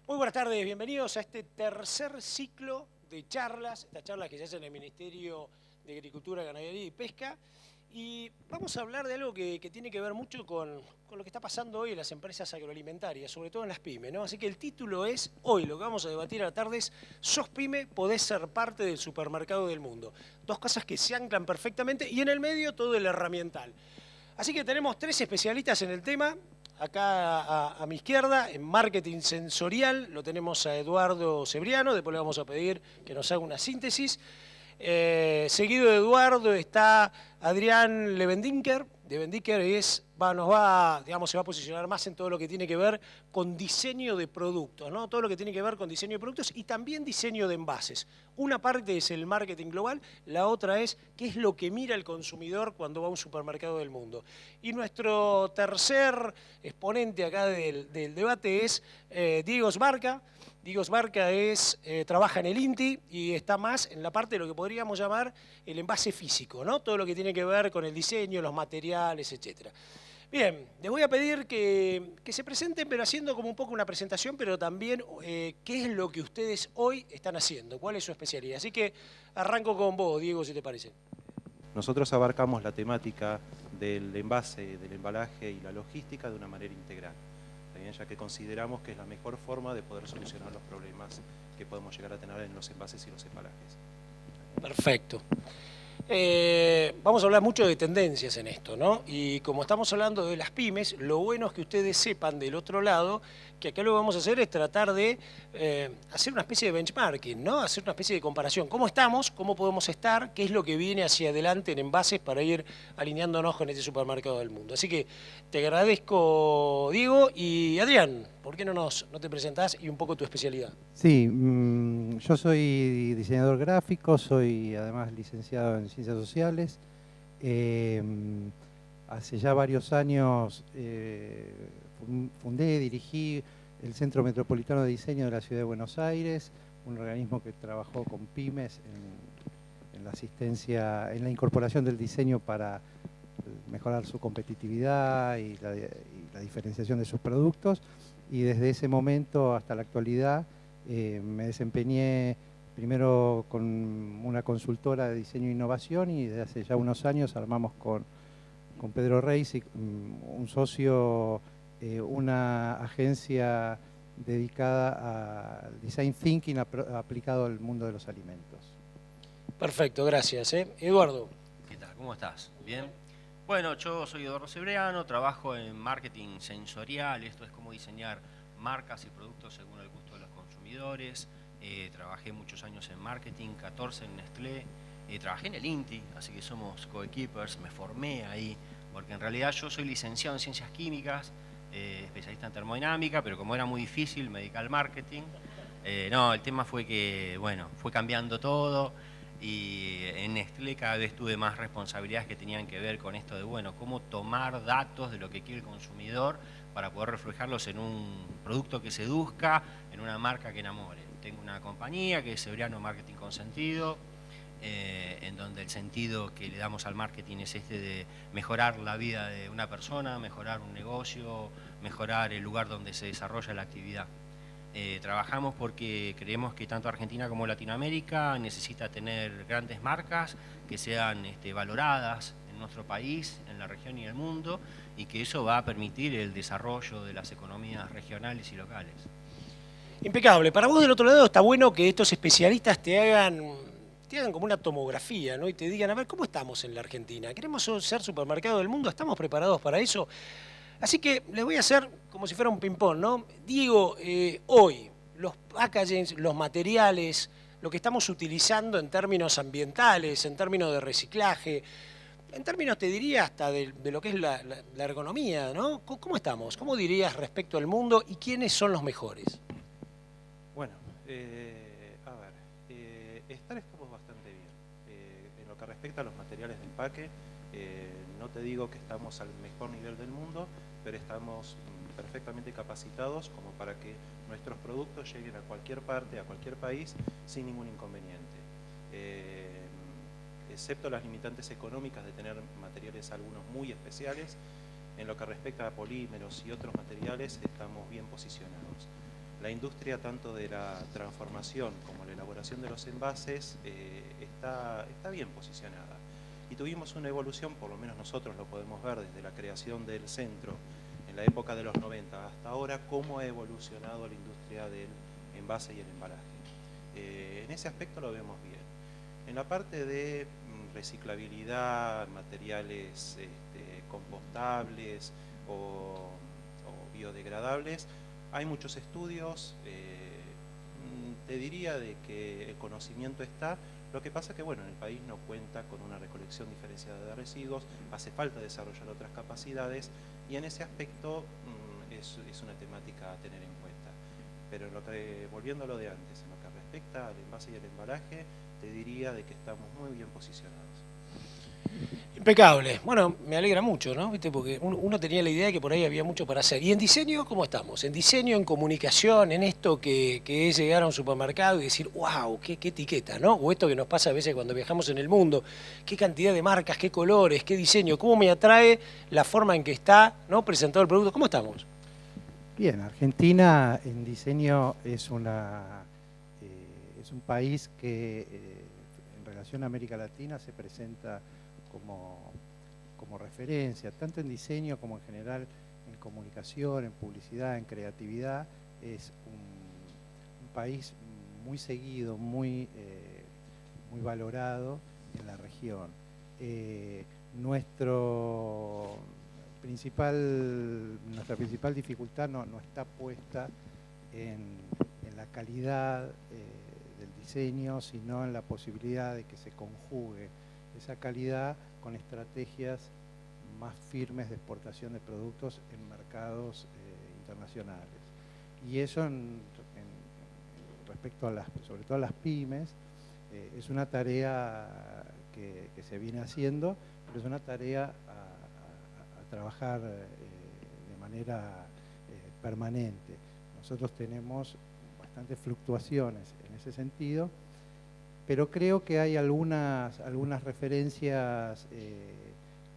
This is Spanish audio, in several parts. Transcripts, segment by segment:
Muy buenas tardes, bienvenidos a este tercer ciclo de charlas, estas charlas que se hacen en el Ministerio de Agricultura, Ganadería y Pesca. Y vamos a hablar de algo que tiene que ver mucho con lo que está pasando hoy en las empresas agroalimentarias, sobre todo en las pymes, ¿no? Así que el título es, hoy lo que vamos a debatir a la tarde es, sos pyme, podés ser parte del supermercado del mundo. Dos cosas que se anclan perfectamente y en el medio todo el herramiental. Así que tenemos tres especialistas en el tema. Acá a mi izquierda, en marketing sensorial, lo tenemos a Eduardo Cebriano, después le vamos a pedir que nos haga una síntesis. Seguido de Eduardo está Adrián Levendinker. Levendinker digamos, se va a posicionar más en todo lo que tiene que ver con diseño de productos, ¿no? Todo lo que tiene que ver con diseño de productos y también diseño de envases. Una parte es el marketing global, la otra es qué es lo que mira el consumidor cuando va a un supermercado del mundo. Y nuestro tercer exponente acá del debate es Diego Sbarca. Diego Sbarca trabaja en el INTI y está más en la parte de lo que podríamos llamar el envase físico, ¿no? Todo lo que tiene que ver con el diseño, los materiales, etc. Bien, les voy a pedir que se presenten, pero haciendo como un poco una presentación, pero también qué es lo que ustedes hoy están haciendo, cuál es su especialidad. Así que arranco con vos, Diego, si te parece. Nosotros abarcamos la temática del envase, del embalaje y la logística de una manera integral, ¿también? Ya que consideramos que es la mejor forma de poder solucionar los problemas que podemos llegar a tener en los envases y los embalajes. Perfecto. Vamos a hablar mucho de tendencias en esto, ¿no? Y como estamos hablando de las pymes, lo bueno es que ustedes sepan del otro lado que acá lo que vamos a hacer es tratar de hacer una especie de benchmarking, ¿no? Hacer una especie de comparación. ¿Cómo estamos? ¿Cómo podemos estar? ¿Qué es lo que viene hacia adelante en envases para ir alineándonos con este supermercado del mundo? Así que te agradezco, Diego. Y Adrián, ¿por qué no te presentás y un poco tu especialidad? Sí, yo soy diseñador gráfico, soy además licenciado en Ciencias Sociales. Hace ya varios años fundé, dirigí el Centro Metropolitano de Diseño de la Ciudad de Buenos Aires, un organismo que trabajó con pymes en la asistencia, en la incorporación del diseño para mejorar su competitividad y la diferenciación de sus productos. Y desde ese momento hasta la actualidad me desempeñé primero con una consultora de diseño e innovación y desde hace ya unos años armamos con Pedro Reis, un socio, una agencia dedicada al design thinking aplicado al mundo de los alimentos. Perfecto, gracias. Eduardo. ¿Qué tal? ¿Cómo estás? ¿Bien? Bueno, yo soy Eduardo Cebriano, trabajo en marketing sensorial, esto es cómo diseñar marcas y productos según el gusto de los consumidores. Trabajé muchos años en marketing, 14 en Nestlé, trabajé en el INTI, así que somos coequippers, me formé ahí, porque en realidad yo soy licenciado en Ciencias Químicas, especialista en termodinámica, pero como era muy difícil me dediqué al marketing. No, el tema fue que, bueno, fue cambiando todo. Y en Nestlé cada vez tuve más responsabilidades que tenían que ver con esto de, bueno, cómo tomar datos de lo que quiere el consumidor para poder reflejarlos en un producto que seduzca, en una marca que enamore. Tengo una compañía que es Cebriano Marketing con Sentido, en donde el sentido que le damos al marketing es este de mejorar la vida de una persona, mejorar un negocio, mejorar el lugar donde se desarrolla la actividad. Trabajamos porque creemos que tanto Argentina como Latinoamérica necesita tener grandes marcas que sean valoradas en nuestro país, en la región y el mundo, y que eso va a permitir el desarrollo de las economías regionales y locales. Impecable. Para vos del otro lado está bueno que estos especialistas te hagan como una tomografía, ¿no? Y te digan, a ver, ¿cómo estamos en la Argentina? ¿Queremos ser supermercado del mundo? ¿Estamos preparados para eso? Así que les voy a hacer como si fuera un ping-pong, ¿no? Digo, hoy, los packagings, los materiales, lo que estamos utilizando en términos ambientales, en términos de reciclaje, en términos, te diría, hasta de lo que es la ergonomía, ¿no? ¿Cómo estamos? ¿Cómo dirías respecto al mundo y quiénes son los mejores? Bueno, estamos bastante bien. En lo que respecta a los materiales de empaque, no te digo que estamos al mejor nivel del mundo, pero estamos perfectamente capacitados como para que nuestros productos lleguen a cualquier parte, a cualquier país, sin ningún inconveniente. Excepto las limitantes económicas de tener materiales algunos muy especiales, en lo que respecta a polímeros y otros materiales estamos bien posicionados. La industria tanto de la transformación como la elaboración de los envases está bien posicionada. Y tuvimos una evolución, por lo menos nosotros lo podemos ver desde la creación del centro en la época de los 90 hasta ahora, cómo ha evolucionado la industria del envase y el embalaje. En ese aspecto lo vemos bien. En la parte de reciclabilidad, materiales compostables o biodegradables, hay muchos estudios, te diría de que el conocimiento está. Lo que pasa que, bueno, en el país no cuenta con una recolección diferenciada de residuos, hace falta desarrollar otras capacidades y en ese aspecto es una temática a tener en cuenta. Pero volviendo a lo de antes, en lo que respecta al envase y al embalaje, te diría de que estamos muy bien posicionados. Impecable. Bueno, me alegra mucho, ¿no? ¿Viste? Porque uno tenía la idea de que por ahí había mucho para hacer. ¿Y en diseño cómo estamos? En diseño, en comunicación, en esto que es llegar a un supermercado y decir, wow, qué etiqueta, ¿no? O esto que nos pasa a veces cuando viajamos en el mundo, qué cantidad de marcas, qué colores, qué diseño, cómo me atrae la forma en que está, ¿no?, presentado el producto. ¿Cómo estamos? Bien, Argentina en diseño es un país que en relación a América Latina se presenta como referencia, tanto en diseño como en general en comunicación, en publicidad, en creatividad. Es un país muy seguido, muy valorado en la región. Nuestra principal dificultad no está puesta en la calidad del diseño, sino en la posibilidad de que se conjugue esa calidad con estrategias más firmes de exportación de productos en mercados internacionales. Y eso respecto a sobre todo a las pymes, es una tarea que se viene haciendo, pero es una tarea a trabajar de manera permanente. Nosotros tenemos bastantes fluctuaciones en ese sentido, pero creo que hay algunas referencias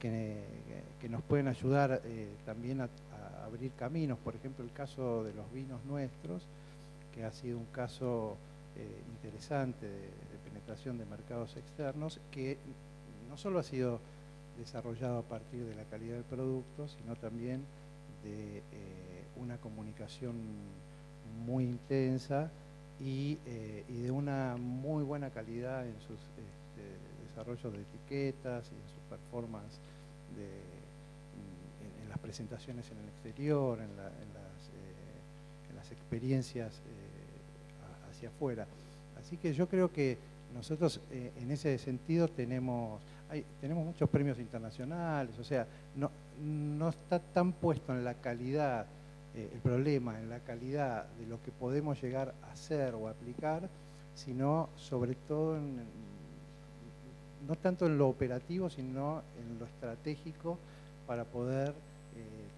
que nos pueden ayudar también a abrir caminos. Por ejemplo, el caso de los vinos nuestros, que ha sido un caso interesante de penetración de mercados externos, que no solo ha sido desarrollado a partir de la calidad del producto, sino también de una comunicación muy intensa y de una muy buena calidad en sus desarrollos de etiquetas y en sus performance en las presentaciones en el exterior, en las experiencias hacia afuera. Así que yo creo que nosotros en ese sentido tenemos muchos premios internacionales, o sea, no está tan puesto en la calidad el problema, en la calidad de lo que podemos llegar a hacer o aplicar, sino sobre todo no tanto en lo operativo, sino en lo estratégico para poder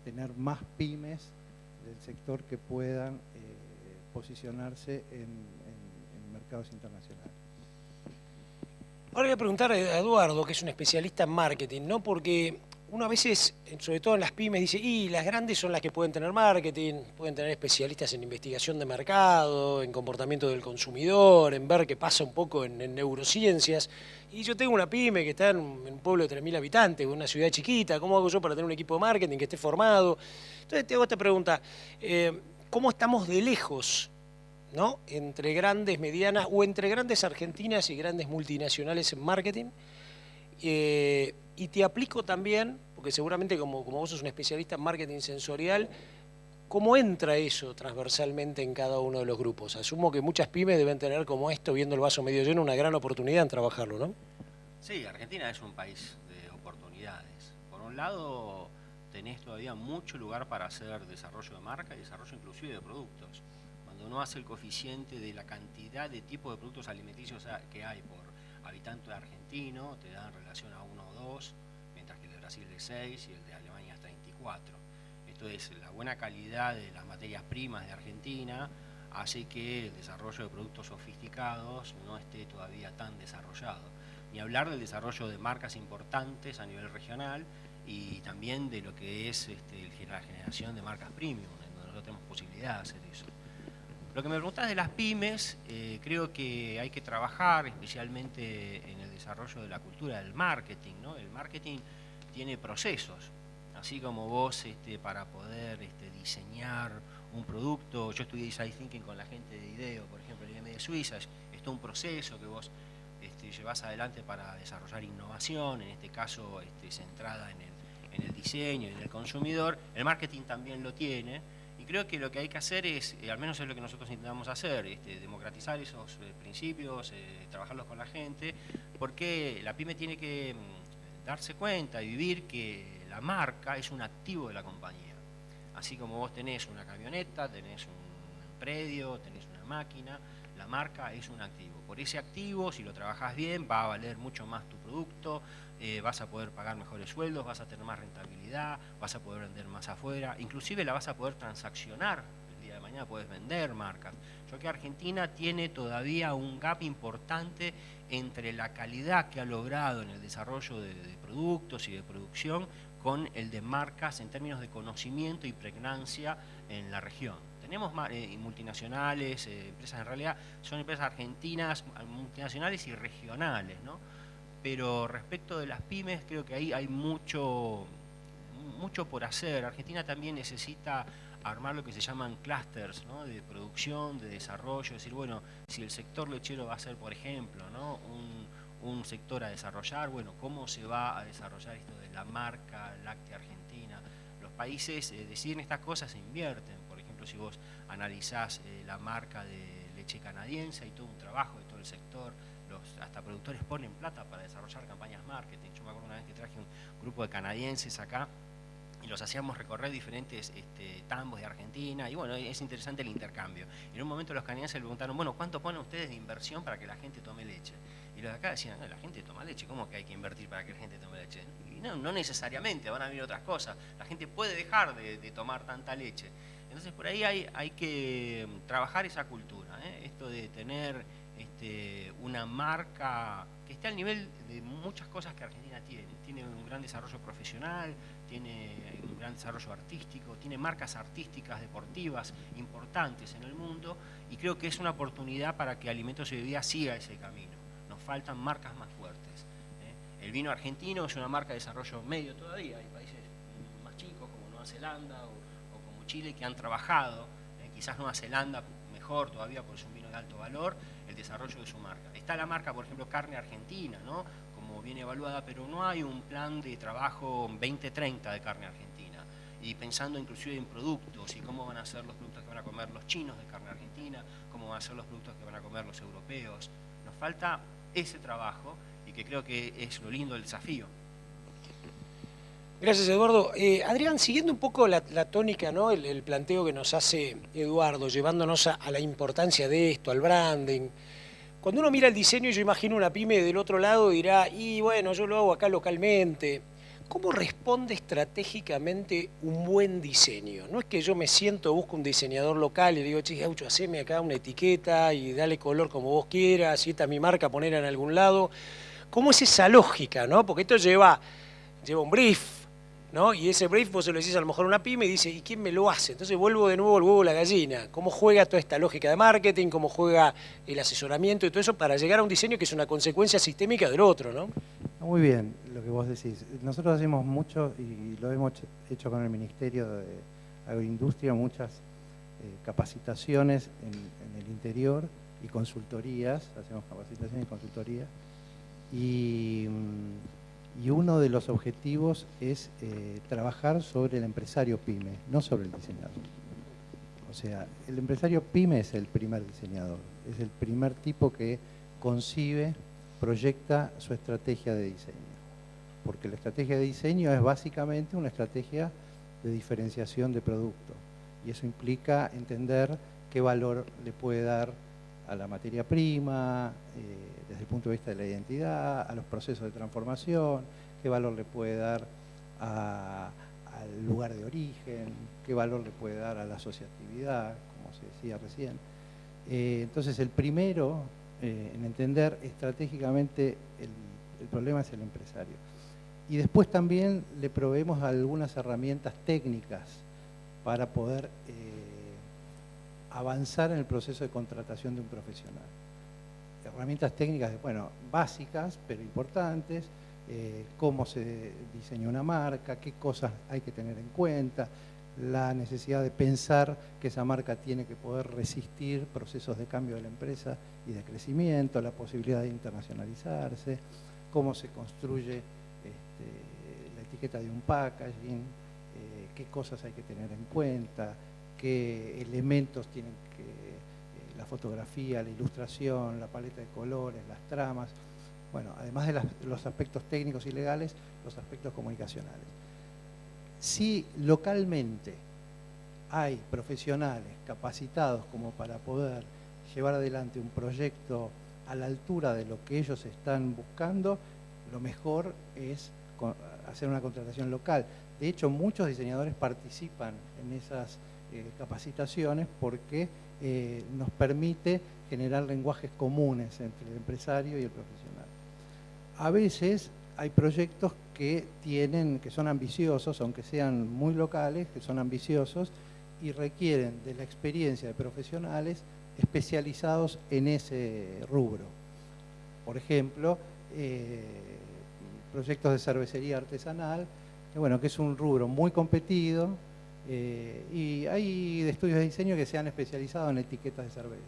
tener más pymes del sector que puedan posicionarse en mercados internacionales. Ahora voy a preguntar a Eduardo, que es un especialista en marketing, ¿no? Porque uno a veces, sobre todo en las pymes, dice, y las grandes son las que pueden tener marketing, pueden tener especialistas en investigación de mercado, en comportamiento del consumidor, en ver qué pasa un poco en neurociencias. Y yo tengo una pyme que está en un pueblo de 3.000 habitantes, una ciudad chiquita, ¿cómo hago yo para tener un equipo de marketing que esté formado? Entonces te hago esta pregunta, ¿cómo estamos de lejos, ¿no?, entre grandes, medianas, o entre grandes argentinas y grandes multinacionales en marketing? Y te aplico también, porque seguramente como vos sos un especialista en marketing sensorial, ¿cómo entra eso transversalmente en cada uno de los grupos? Asumo que muchas pymes deben tener como esto, viendo el vaso medio lleno, una gran oportunidad en trabajarlo, ¿no? Sí, Argentina es un país de oportunidades. Por un lado, tenés todavía mucho lugar para hacer desarrollo de marca y desarrollo inclusive de productos. Cuando uno hace el coeficiente de la cantidad de tipos de productos alimenticios que hay por habitante argentino, te dan relación a 1 o 2, mientras que el de Brasil es 6 y el de Alemania es 34. Esto es, la buena calidad de las materias primas de Argentina hace que el desarrollo de productos sofisticados no esté todavía tan desarrollado. Ni hablar del desarrollo de marcas importantes a nivel regional y también de lo que es la generación de marcas premium, en donde nosotros tenemos posibilidad de hacer eso. Lo que me preguntás de las pymes, creo que hay que trabajar especialmente en el desarrollo de la cultura del marketing, ¿no? El marketing tiene procesos, así como vos para poder diseñar un producto. Yo estudié Design Thinking con la gente de IDEO, por ejemplo, en IBM de Suiza. Es todo un proceso que vos llevas adelante para desarrollar innovación, en este caso centrada en el diseño y en el consumidor. El marketing también lo tiene. Y creo que lo que hay que hacer es, al menos es lo que nosotros intentamos hacer, democratizar esos principios, trabajarlos con la gente, porque la pyme tiene que darse cuenta y vivir que la marca es un activo de la compañía. Así como vos tenés una camioneta, tenés un predio, tenés una máquina, la marca es un activo. Por ese activo, si lo trabajás bien, va a valer mucho más tu producto, vas a poder pagar mejores sueldos, vas a tener más rentabilidad, vas a poder vender más afuera, inclusive la vas a poder transaccionar. El día de mañana puedes vender marcas. Yo creo que Argentina tiene todavía un gap importante entre la calidad que ha logrado en el desarrollo de productos y de producción con el de marcas en términos de conocimiento y pregnancia en la región. Tenemos multinacionales, empresas en realidad son empresas argentinas, multinacionales y regionales, ¿no? Pero respecto de las pymes creo que ahí hay mucho por hacer. Argentina también necesita armar lo que se llaman clusters, ¿no? De producción, de desarrollo, es decir, bueno, si el sector lechero va a ser, por ejemplo, ¿no? un sector a desarrollar, bueno, ¿cómo se va a desarrollar esto de la marca láctea argentina? Los países deciden estas cosas e invierten. Por ejemplo, si vos analizás la marca de leche canadiense, hay todo un trabajo de todo el sector, hasta productores ponen plata para desarrollar campañas marketing. Yo me acuerdo una vez que traje un grupo de canadienses acá y los hacíamos recorrer diferentes tambos de Argentina, y bueno, es interesante el intercambio. En un momento los canadienses le preguntaron, bueno, ¿cuánto ponen ustedes de inversión para que la gente tome leche? Y los de acá decían, no, la gente toma leche, ¿cómo que hay que invertir para que la gente tome leche? Y no necesariamente, van a venir otras cosas. La gente puede dejar de tomar tanta leche. Entonces por ahí hay que trabajar esa cultura, esto de tener una marca que esté al nivel de muchas cosas que Argentina tiene. Tiene un gran desarrollo profesional, tiene un gran desarrollo artístico, tiene marcas artísticas, deportivas importantes en el mundo, y creo que es una oportunidad para que Alimentos y Bebidas siga ese camino. Nos faltan marcas más fuertes. El vino argentino es una marca de desarrollo medio todavía. Hay países más chicos como Nueva Zelanda o como Chile que han trabajado, quizás Nueva Zelanda mejor todavía porque es un vino de alto valor, el desarrollo de su marca. Está la marca, por ejemplo, carne argentina, ¿no? Como bien evaluada, pero no hay un plan de trabajo 2030 de carne argentina. Y pensando inclusive en productos y cómo van a ser los productos que van a comer los chinos de carne argentina, cómo van a ser los productos que van a comer los europeos. Nos falta ese trabajo y que creo que es lo lindo del desafío. Gracias, Eduardo. Adrián, siguiendo un poco la tónica, ¿no? El planteo que nos hace Eduardo, llevándonos a la importancia de esto, al branding. Cuando uno mira el diseño, yo imagino una pyme del otro lado dirá, y bueno, yo lo hago acá localmente. ¿Cómo responde estratégicamente un buen diseño? No es que yo me siento, busco un diseñador local y le digo, che, Gaucho, haceme acá una etiqueta y dale color como vos quieras, y esta es mi marca, ponerla en algún lado. ¿Cómo es esa lógica, no? Porque esto lleva un brief, ¿no? Y ese brief vos se lo decís a lo mejor a una pyme y dice, ¿y quién me lo hace? Entonces vuelvo de nuevo al huevo a la gallina. ¿Cómo juega toda esta lógica de marketing? ¿Cómo juega el asesoramiento y todo eso para llegar a un diseño que es una consecuencia sistémica del otro, ¿no? Muy bien lo que vos decís. Nosotros hacemos mucho, y lo hemos hecho con el Ministerio de Agroindustria, muchas capacitaciones en el interior y consultorías, hacemos capacitaciones y consultorías. Y uno de los objetivos es trabajar sobre el empresario pyme, no sobre el diseñador. O sea, el empresario pyme es el primer diseñador, es el primer tipo que concibe, proyecta su estrategia de diseño. Porque la estrategia de diseño es básicamente una estrategia de diferenciación de producto. Y eso implica entender qué valor le puede dar a la materia prima, desde el punto de vista de la identidad, a los procesos de transformación, qué valor le puede dar al lugar de origen, qué valor le puede dar a la asociatividad, como se decía recién. Entonces, el primero en entender estratégicamente el problema es el empresario. Y después también le proveemos algunas herramientas técnicas para poder avanzar en el proceso de contratación de un profesional. Herramientas técnicas, bueno, básicas, pero importantes, cómo se diseña una marca, qué cosas hay que tener en cuenta, la necesidad de pensar que esa marca tiene que poder resistir procesos de cambio de la empresa y de crecimiento, la posibilidad de internacionalizarse, cómo se construye la etiqueta de un packaging, qué cosas hay que tener en cuenta, qué elementos tienen que, la fotografía, la ilustración, la paleta de colores, las tramas, bueno, además de los aspectos técnicos y legales, los aspectos comunicacionales. Si localmente hay profesionales capacitados como para poder llevar adelante un proyecto a la altura de lo que ellos están buscando, lo mejor es hacer una contratación local. De hecho, muchos diseñadores participan en esas capacitaciones porque nos permite generar lenguajes comunes entre el empresario y el profesional. A veces hay proyectos que son ambiciosos, aunque sean muy locales, que son ambiciosos y requieren de la experiencia de profesionales especializados en ese rubro. Por ejemplo, proyectos de cervecería artesanal, que es un rubro muy competido, y hay estudios de diseño que se han especializado en etiquetas de cerveza.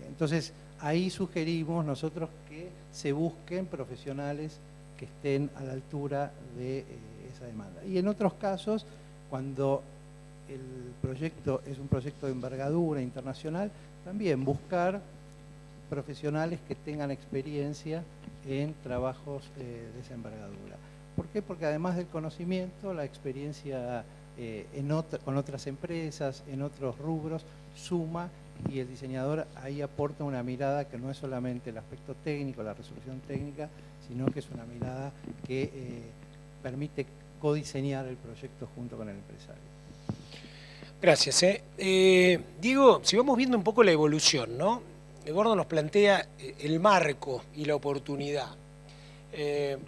Entonces, ahí sugerimos nosotros que se busquen profesionales que estén a la altura de esa demanda. Y en otros casos, cuando el proyecto es un proyecto de envergadura internacional, también buscar profesionales que tengan experiencia en trabajos de esa envergadura. ¿Por qué? Porque además del conocimiento, la experiencia con otras empresas, en otros rubros, suma, y el diseñador ahí aporta una mirada que no es solamente el aspecto técnico, la resolución técnica, sino que es una mirada que permite codiseñar el proyecto junto con el empresario. Gracias. Diego, si vamos viendo un poco la evolución, ¿no? Eduardo nos plantea el marco y la oportunidad.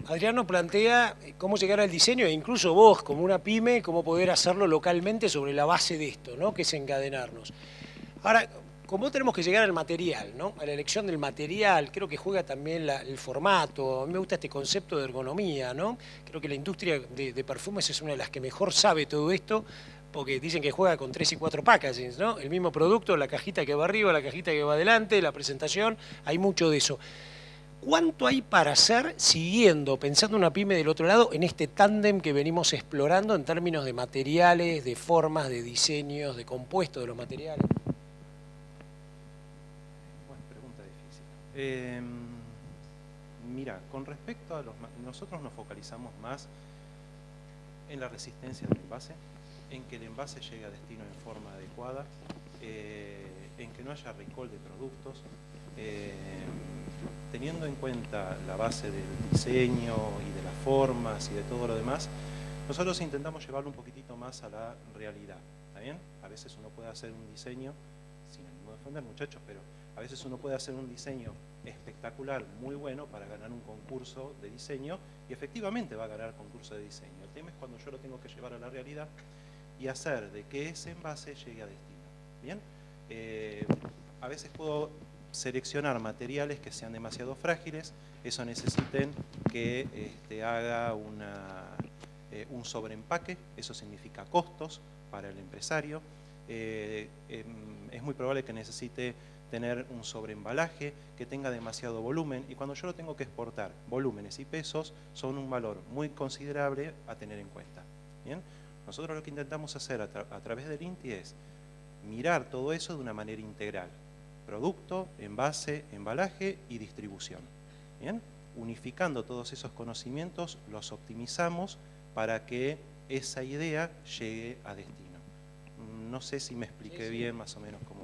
Adriano plantea cómo llegar al diseño e incluso vos, como una pyme, cómo poder hacerlo localmente sobre la base de esto, ¿no? Que es encadenarnos. Ahora, como tenemos que llegar al material, ¿no? A la elección del material, creo que juega también el formato. A mí me gusta este concepto de ergonomía, ¿no? Creo que la industria de perfumes es una de las que mejor sabe todo esto, porque dicen que juega con 3 y 4 packagings, ¿no? El mismo producto, la cajita que va arriba, la cajita que va adelante, la presentación, hay mucho de eso. ¿Cuánto hay para hacer siguiendo, pensando una pyme del otro lado, en este tándem que venimos explorando en términos de materiales, de formas, de diseños, de compuestos de los materiales? Buena pregunta difícil. Mira, con respecto a nosotros nos focalizamos más en la resistencia del envase, en que el envase llegue a destino en forma adecuada, en que no haya recall de productos, teniendo en cuenta la base del diseño y de las formas y de todo lo demás, nosotros intentamos llevarlo un poquitito más a la realidad, ¿está bien? A veces uno puede hacer un diseño, sin ánimo de ofender muchachos, pero a veces uno puede hacer un diseño espectacular, muy bueno, para ganar un concurso de diseño, y efectivamente va a ganar el concurso de diseño. El tema es cuando yo lo tengo que llevar a la realidad y hacer de que ese envase llegue a destino, ¿bien? A veces puedo seleccionar materiales que sean demasiado frágiles, eso necesiten que haga un sobreempaque, eso significa costos para el empresario. Es muy probable que necesite tener un sobreembalaje, que tenga demasiado volumen, y cuando yo lo tengo que exportar, volúmenes y pesos son un valor muy considerable a tener en cuenta, ¿bien? Nosotros lo que intentamos hacer a través del INTI es mirar todo eso de una manera integral. Producto, envase, embalaje y distribución. ¿Bien? Unificando todos esos conocimientos, los optimizamos para que esa idea llegue a destino. No sé si me expliqué bien más o menos cómo...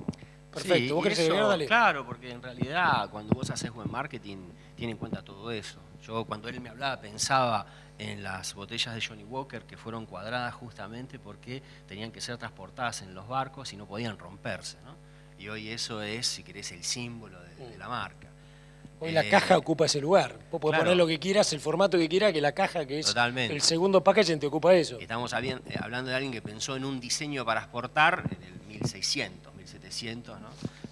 Perfecto, sí, ¿vos querés agregar? Dale. Claro, porque en realidad cuando vos haces buen marketing, tiene en cuenta todo eso. Yo cuando él me hablaba pensaba en las botellas de Johnny Walker que fueron cuadradas justamente porque tenían que ser transportadas en los barcos y no podían romperse, ¿no? Y hoy eso es, si querés, el símbolo de la marca. Hoy la caja ocupa ese lugar. Vos podés claro, poner lo que quieras, el formato que quieras, que la caja, que es totalmente. El segundo packaging, te ocupa eso. Estamos hablando de alguien que pensó en un diseño para exportar en el 1600, 1700, ¿no?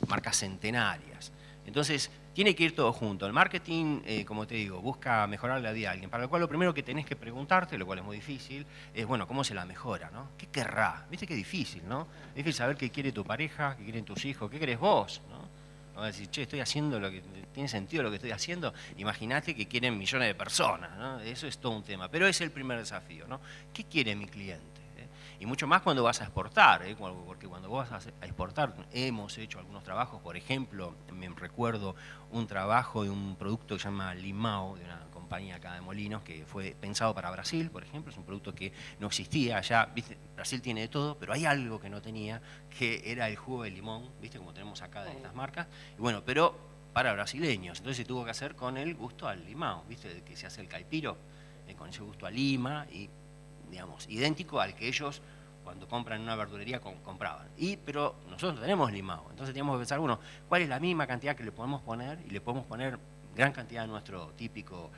Marcas centenarias. Entonces, tiene que ir todo junto. El marketing, como te digo, busca mejorar la vida de alguien, para lo cual lo primero que tenés que preguntarte, lo cual es muy difícil, es, bueno, ¿cómo se la mejora, no? ¿Qué querrá? Viste que es difícil, ¿no? Es difícil saber qué quiere tu pareja, qué quieren tus hijos, qué querés vos, ¿no? Vas a decir, che, estoy haciendo lo que... ¿Tiene sentido lo que estoy haciendo? Imagínate que quieren millones de personas, ¿no? Eso es todo un tema. Pero es el primer desafío, ¿no? ¿Qué quiere mi cliente? Y mucho más cuando vas a exportar, porque cuando vos vas a exportar, hemos hecho algunos trabajos, por ejemplo, me recuerdo un trabajo de un producto que se llama Limao, de una compañía acá de Molinos, que fue pensado para Brasil, por ejemplo, es un producto que no existía allá, ¿viste? Brasil tiene de todo, pero hay algo que no tenía, que era el jugo de limón, ¿viste? Como tenemos acá de estas marcas, y bueno, pero para brasileños, entonces se tuvo que hacer con el gusto al limao, ¿viste? Que se hace el caipiro, con ese gusto a lima, y digamos, idéntico al que ellos cuando compran en una verdulería compraban. Pero nosotros tenemos limao, entonces teníamos que pensar, bueno, ¿cuál es la misma cantidad que le podemos poner? Y le podemos poner gran cantidad de nuestro típico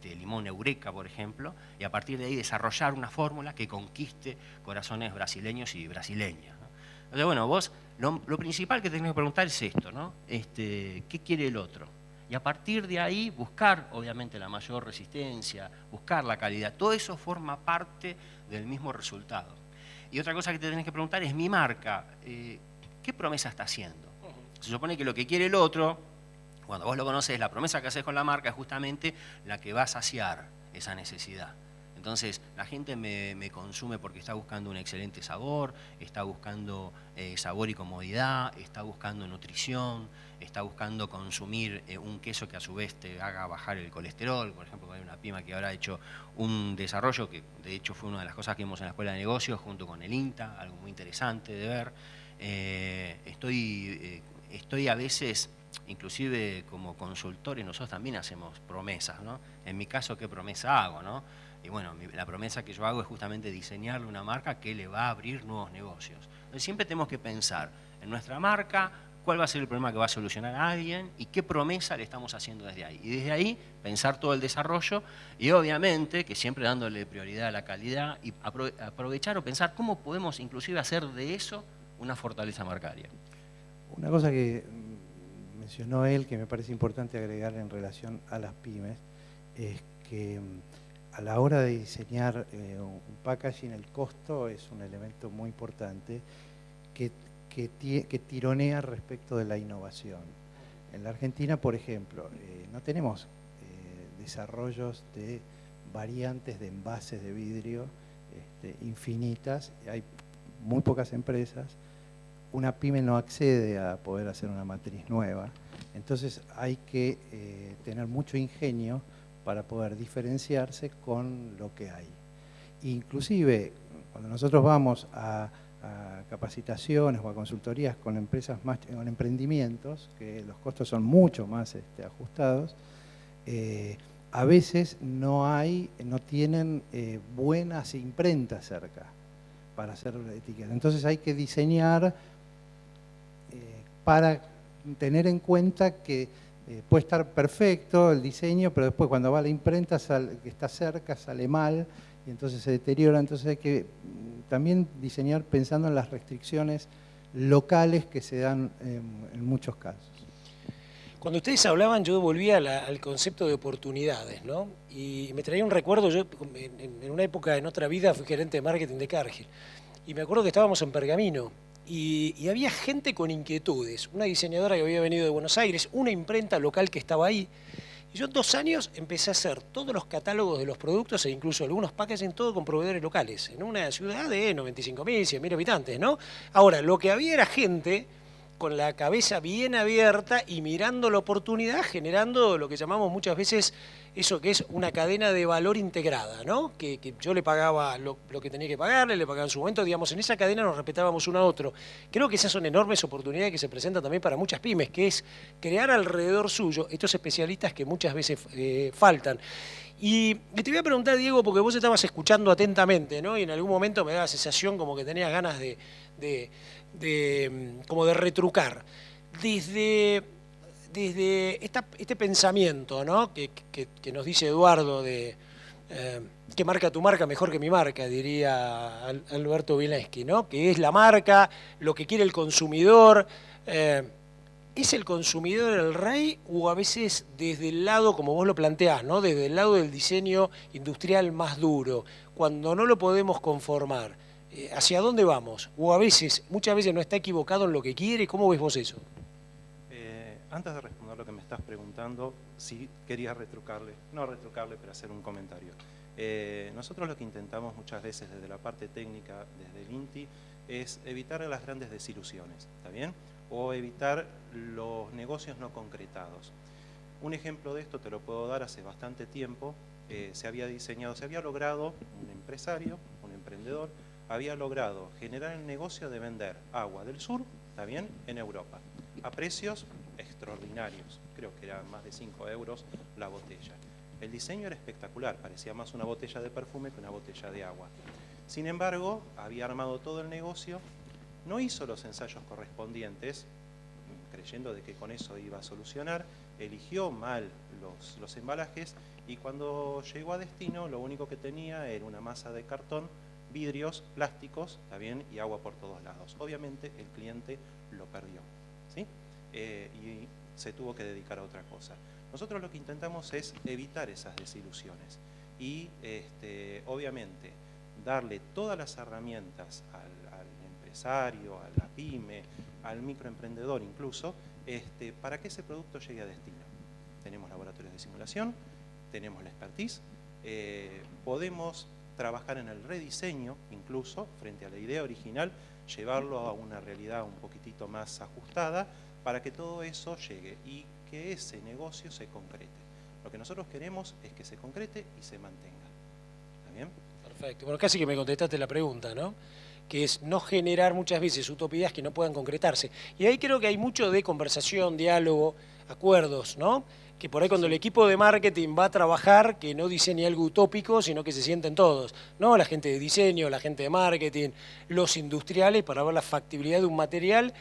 limón Eureka, por ejemplo, y a partir de ahí desarrollar una fórmula que conquiste corazones brasileños y brasileñas, ¿no? Entonces, bueno, vos, lo principal que tenés que preguntar es esto, ¿no? ¿Qué quiere el otro? Y a partir de ahí buscar, obviamente, la mayor resistencia, buscar la calidad. Todo eso forma parte del mismo resultado. Y otra cosa que te tenés que preguntar es, mi marca, ¿qué promesa está haciendo? Se supone que lo que quiere el otro, cuando vos lo conoces, la promesa que haces con la marca es justamente la que va a saciar esa necesidad. Entonces, la gente me consume porque está buscando un excelente sabor, está buscando sabor y comodidad, está buscando nutrición, está buscando consumir un queso que a su vez te haga bajar el colesterol. Por ejemplo, hay una pyme que ahora ha hecho un desarrollo que de hecho fue una de las cosas que vimos en la Escuela de Negocios junto con el INTA, algo muy interesante de ver. Estoy a veces, inclusive como consultores, nosotros también hacemos promesas, ¿no? En mi caso, ¿qué promesa hago, no? Y bueno, la promesa que yo hago es justamente diseñarle una marca que le va a abrir nuevos negocios. Entonces, siempre tenemos que pensar en nuestra marca, cuál va a ser el problema que va a solucionar a alguien y qué promesa le estamos haciendo desde ahí. Y desde ahí pensar todo el desarrollo y obviamente que siempre dándole prioridad a la calidad y aprovechar o pensar cómo podemos inclusive hacer de eso una fortaleza marcaria. Una cosa que mencionó él que me parece importante agregar en relación a las pymes es que a la hora de diseñar un packaging, el costo es un elemento muy importante que tironea respecto de la innovación. En la Argentina, por ejemplo, no tenemos desarrollos de variantes de envases de vidrio infinitas, hay muy pocas empresas, una pyme no accede a poder hacer una matriz nueva, entonces hay que tener mucho ingenio para poder diferenciarse con lo que hay. Inclusive, cuando nosotros vamos a capacitaciones o a consultorías con empresas más, con emprendimientos, que los costos son mucho más ajustados, a veces no tienen buenas imprentas cerca para hacer etiquetas. Entonces hay que diseñar para tener en cuenta que puede estar perfecto el diseño, pero después cuando va a la imprenta que está cerca sale mal y entonces se deteriora. Entonces hay que también diseñar pensando en las restricciones locales que se dan en muchos casos. Cuando ustedes hablaban, yo volvía al concepto de oportunidades, ¿no? Y me traía un recuerdo, yo en una época, en otra vida, fui gerente de marketing de Cargill. Y me acuerdo que estábamos en Pergamino y había gente con inquietudes. Una diseñadora que había venido de Buenos Aires, una imprenta local que estaba ahí. Y yo en 2 años empecé a hacer todos los catálogos de los productos e incluso algunos packaging, todo con proveedores locales, en una ciudad de 95.000, 100.000 habitantes, ¿no? Ahora, lo que había era gente con la cabeza bien abierta y mirando la oportunidad, generando lo que llamamos muchas veces eso que es una cadena de valor integrada, ¿no? Que yo le pagaba lo que tenía que pagarle, le pagaba en su momento, digamos, en esa cadena nos respetábamos uno a otro. Creo que esas son enormes oportunidades que se presentan también para muchas pymes, que es crear alrededor suyo estos especialistas que muchas veces faltan. Y te voy a preguntar, Diego, porque vos estabas escuchando atentamente, ¿no? Y en algún momento me da la sensación como que tenías ganas como de retrucar. Desde este pensamiento, ¿no? que nos dice Eduardo de ¿qué marca tu marca mejor que mi marca? Diría Alberto Wileski, ¿no? Que es la marca, lo que quiere el consumidor. ¿Es el consumidor el rey o a veces desde el lado, como vos lo planteás, ¿no? Desde el lado del diseño industrial más duro, cuando no lo podemos conformar? ¿Hacia dónde vamos? O a veces, muchas veces no está equivocado en lo que quiere. ¿Cómo ves vos eso? Antes de responder lo que me estás preguntando, sí quería retrucarle, no retrucarle, pero hacer un comentario. Nosotros lo que intentamos muchas veces desde la parte técnica, desde el INTI, es evitar las grandes desilusiones, ¿está bien? O evitar los negocios no concretados. Un ejemplo de esto te lo puedo dar. Hace bastante tiempo se había logrado, un empresario, un emprendedor, había logrado generar el negocio de vender agua del sur, ¿está bien?, en Europa, a precios extraordinarios, creo que eran más de 5 euros la botella. El diseño era espectacular, parecía más una botella de perfume que una botella de agua. Sin embargo, había armado todo el negocio, no hizo los ensayos correspondientes, creyendo de que con eso iba a solucionar, eligió mal los embalajes y cuando llegó a destino lo único que tenía era una masa de cartón, vidrios, plásticos, ¿está bien?, y agua por todos lados. Obviamente el cliente lo perdió, ¿sí? Y se tuvo que dedicar a otra cosa. Nosotros lo que intentamos es evitar esas desilusiones y obviamente darle todas las herramientas al empresario, a la pyme, al microemprendedor incluso, para que ese producto llegue a destino. Tenemos laboratorios de simulación, tenemos la expertise, podemos trabajar en el rediseño incluso frente a la idea original, llevarlo a una realidad un poquitito más ajustada para que todo eso llegue y que ese negocio se concrete. Lo que nosotros queremos es que se concrete y se mantenga. ¿Está bien? Perfecto. Bueno, casi que me contestaste la pregunta, ¿no? Que es no generar muchas veces utopías que no puedan concretarse. Y ahí creo que hay mucho de conversación, diálogo, acuerdos, ¿no? Que por ahí cuando el equipo de marketing va a trabajar, que no diseñe algo utópico, sino que se sienten todos, ¿no? La gente de diseño, la gente de marketing, los industriales, para ver la factibilidad de un material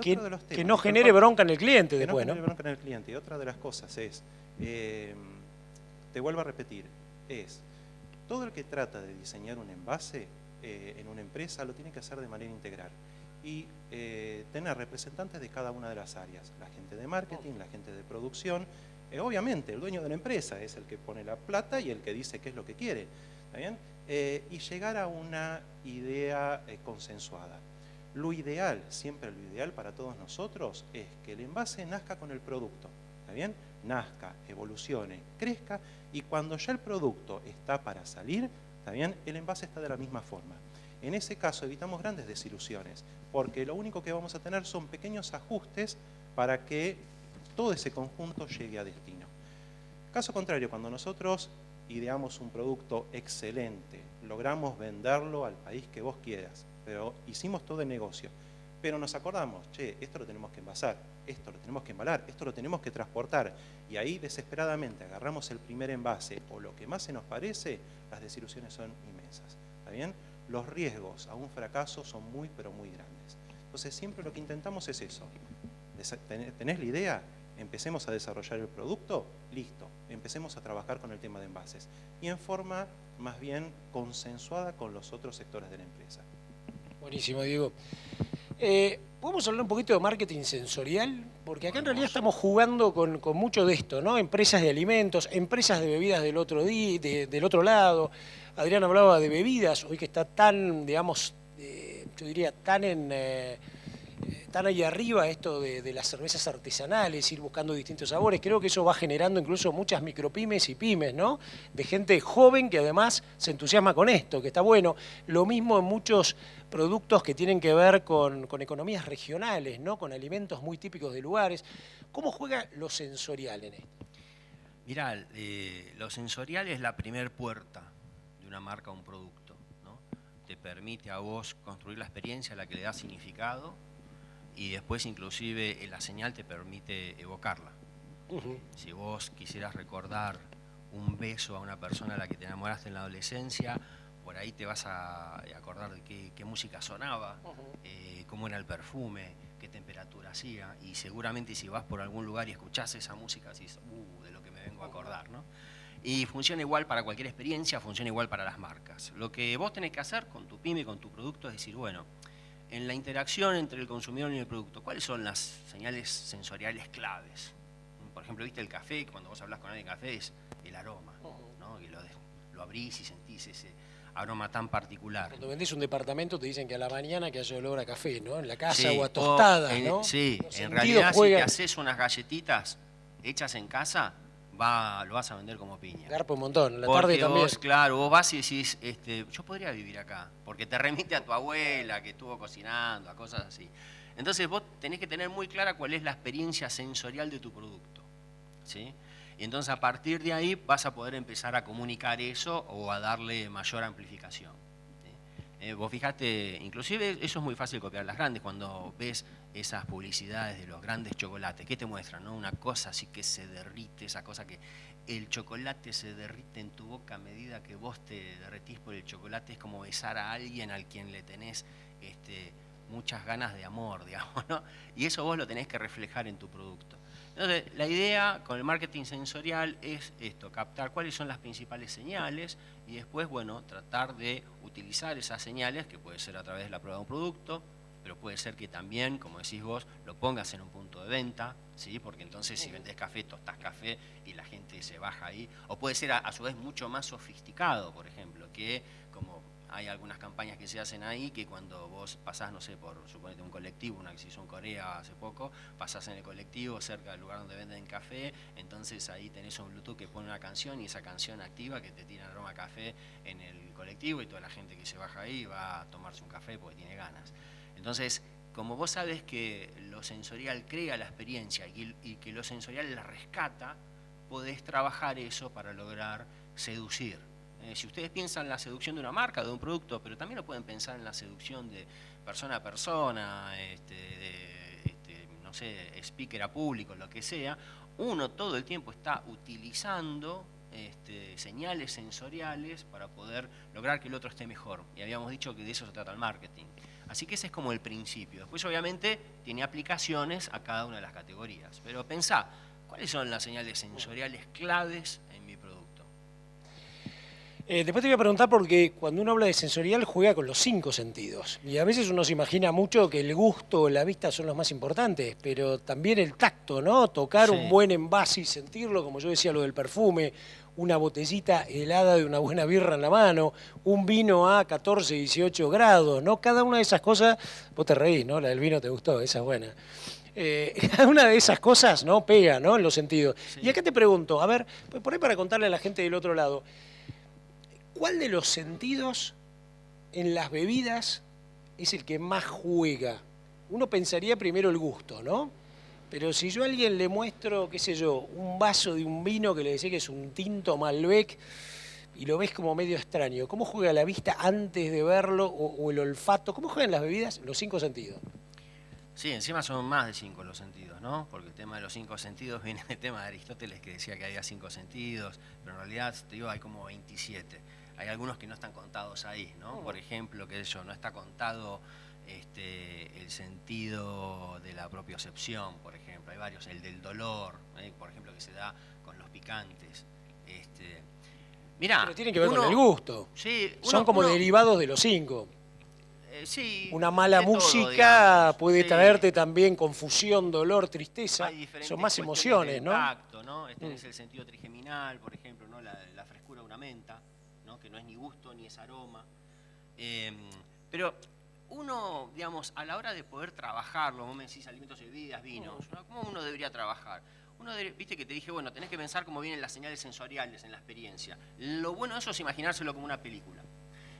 que no genere bronca en el cliente después, ¿no? Que no genere bronca en el cliente. Y otra de las cosas es, te vuelvo a repetir, es todo el que trata de diseñar un envase en una empresa lo tiene que hacer de manera integral y tener representantes de cada una de las áreas, la gente de marketing, la gente de producción, obviamente el dueño de la empresa es el que pone la plata y el que dice qué es lo que quiere, ¿está bien? Y llegar a una idea consensuada. Lo ideal, siempre lo ideal para todos nosotros es que el envase nazca con el producto, ¿está bien? Nazca, evolucione, crezca y cuando ya el producto está para salir, ¿está bien?, el envase está de la misma forma. En ese caso evitamos grandes desilusiones, porque lo único que vamos a tener son pequeños ajustes para que todo ese conjunto llegue a destino. Caso contrario, cuando nosotros ideamos un producto excelente, logramos venderlo al país que vos quieras, pero hicimos todo el negocio, pero nos acordamos, che, esto lo tenemos que envasar, esto lo tenemos que embalar, esto lo tenemos que transportar, y ahí desesperadamente agarramos el primer envase o lo que más se nos parece, las desilusiones son inmensas, ¿está bien? Los riesgos a un fracaso son muy, pero muy grandes. Entonces siempre lo que intentamos es eso, ¿tenés la idea? Empecemos a desarrollar el producto, listo, empecemos a trabajar con el tema de envases, y en forma más bien consensuada con los otros sectores de la empresa. Buenísimo, Diego. ¿Podemos hablar un poquito de marketing sensorial? Porque acá en realidad estamos jugando con mucho de esto, ¿no? Empresas de alimentos, empresas de bebidas del otro lado. Adrián hablaba de bebidas, hoy que está tan, digamos, yo diría, tan ahí arriba esto de las cervezas artesanales, ir buscando distintos sabores. Creo que eso va generando incluso muchas micropymes y pymes, ¿no? De gente joven que además se entusiasma con esto, que está bueno. Lo mismo en muchos productos que tienen que ver con economías regionales, ¿no? Con alimentos muy típicos de lugares. ¿Cómo juega lo sensorial en esto? Mirá, lo sensorial es la primer puerta de una marca o un producto, ¿no? Te permite a vos construir la experiencia a la que le das significado y después inclusive la señal te permite evocarla. Si vos quisieras recordar un beso a una persona a la que te enamoraste en la adolescencia, por ahí te vas a acordar de qué música sonaba, cómo era el perfume, qué temperatura hacía, y seguramente si vas por algún lugar y escuchás esa música, decís, de lo que me vengo a acordar, ¿no? Y funciona igual para cualquier experiencia, funciona igual para las marcas. Lo que vos tenés que hacer con tu pyme, con tu producto, es decir, bueno, en la interacción entre el consumidor y el producto, ¿cuáles son las señales sensoriales claves? Por ejemplo, viste el café, cuando vos hablas con alguien de café, es el aroma, ¿no? Que lo abrís y sentís ese aroma tan particular. Cuando vendés un departamento te dicen que a la mañana que haya olor a café, ¿no? En la casa Sí, o a tostadas, ¿no? Sí, Los en sentidos realidad juegan. si te haces unas galletitas hechas en casa, lo vas a vender como piña. Garpa un montón, en la Porque tarde también. vos, claro, vos vas y decís, yo podría vivir acá, porque te remite a tu abuela que estuvo cocinando, a cosas así. Entonces vos tenés que tener muy clara cuál es la experiencia sensorial de tu producto, ¿sí? Y entonces a partir de ahí vas a poder empezar a comunicar eso o a darle mayor amplificación. Vos fijate, inclusive eso es muy fácil copiar las grandes, cuando ves esas publicidades de los grandes chocolates, ¿qué te muestran? ¿No? Una cosa así que se derrite, esa cosa que el chocolate se derrite en tu boca a medida que vos te derretís por el chocolate, es como besar a alguien al quien le tenés muchas ganas de amor, digamos, ¿no? Y eso vos lo tenés que reflejar en tu producto. Entonces, la idea con el marketing sensorial es esto, captar cuáles son las principales señales y después, bueno, tratar de utilizar esas señales, que puede ser a través de la prueba de un producto, pero puede ser que también, como decís vos, lo pongas en un punto de venta, ¿sí? Porque entonces si vendés café, tostás café y la gente se baja ahí. O puede ser a su vez mucho más sofisticado, por ejemplo, que como hay algunas campañas que se hacen ahí, que cuando vos pasás, no sé, por, suponete, un colectivo, una que se hizo en Corea hace poco, pasás en el colectivo cerca del lugar donde venden café, entonces ahí tenés un Bluetooth que pone una canción y esa canción activa que te tira aroma a café en el colectivo y toda la gente que se baja ahí va a tomarse un café porque tiene ganas. Entonces, como vos sabés que lo sensorial crea la experiencia y que lo sensorial la rescata, podés trabajar eso para lograr seducir. Si ustedes piensan en la seducción de una marca, de un producto, pero también lo pueden pensar en la seducción de persona a persona, no sé, speaker a público, lo que sea, uno todo el tiempo está utilizando señales sensoriales para poder lograr que el otro esté mejor. Y habíamos dicho que de eso se trata el marketing. Así que ese es como el principio. Después, obviamente, tiene aplicaciones a cada una de las categorías. Pero pensá, ¿cuáles son las señales sensoriales claves en mi producto? Después te voy a preguntar porque cuando uno habla de sensorial juega con los 5 sentidos. Y a veces uno se imagina mucho que el gusto o la vista son los más importantes, pero también el tacto, ¿no? Tocar Sí. un buen envase y sentirlo, como yo decía, lo del perfume, una botellita helada de una buena birra en la mano, un vino a 14, 18 grados, ¿no? Cada una de esas cosas, vos te reís, ¿no? La del vino te gustó, esa es buena. Cada una de esas cosas, ¿no? Pega, ¿no? En los sentidos. Sí. Y acá te pregunto, a ver, por ahí para contarle a la gente del otro lado, ¿cuál de los sentidos en las bebidas es el que más juega? Uno pensaría primero el gusto, ¿no? Pero si yo a alguien le muestro, qué sé yo, un vaso de un vino que le decía que es un tinto Malbec y lo ves como medio extraño, ¿cómo juega la vista antes de verlo o el olfato? ¿Cómo juegan las bebidas? Los 5 sentidos. Sí, encima son más de 5 los sentidos, ¿no? Porque el tema de los 5 sentidos viene del tema de Aristóteles que decía que había 5 sentidos, pero en realidad, te digo, hay como 27. Hay algunos que no están contados ahí, ¿no? Por ejemplo, que eso, no está contado el sentido de la propiocepción, por ejemplo. Hay varios, el del dolor, por ejemplo, que se da con los picantes. Mirá, Pero tienen que ver con el gusto. Sí, Son como derivados de los 5. Sí, Una mala de todo, música digamos. puede Sí. traerte también confusión, dolor, tristeza. Hay diferentes Son más cuestiones emociones, de ¿no? impacto, ¿no? Es el sentido trigeminal, por ejemplo, ¿no? La frescura de una menta, ¿no? Que no es ni gusto ni es aroma. Pero uno, digamos, a la hora de poder trabajarlo, vos me decís alimentos y bebidas, vinos, ¿no? ¿Cómo uno debería trabajar? Viste que te dije, bueno, tenés que pensar cómo vienen las señales sensoriales en la experiencia. Lo bueno de eso es imaginárselo como una película.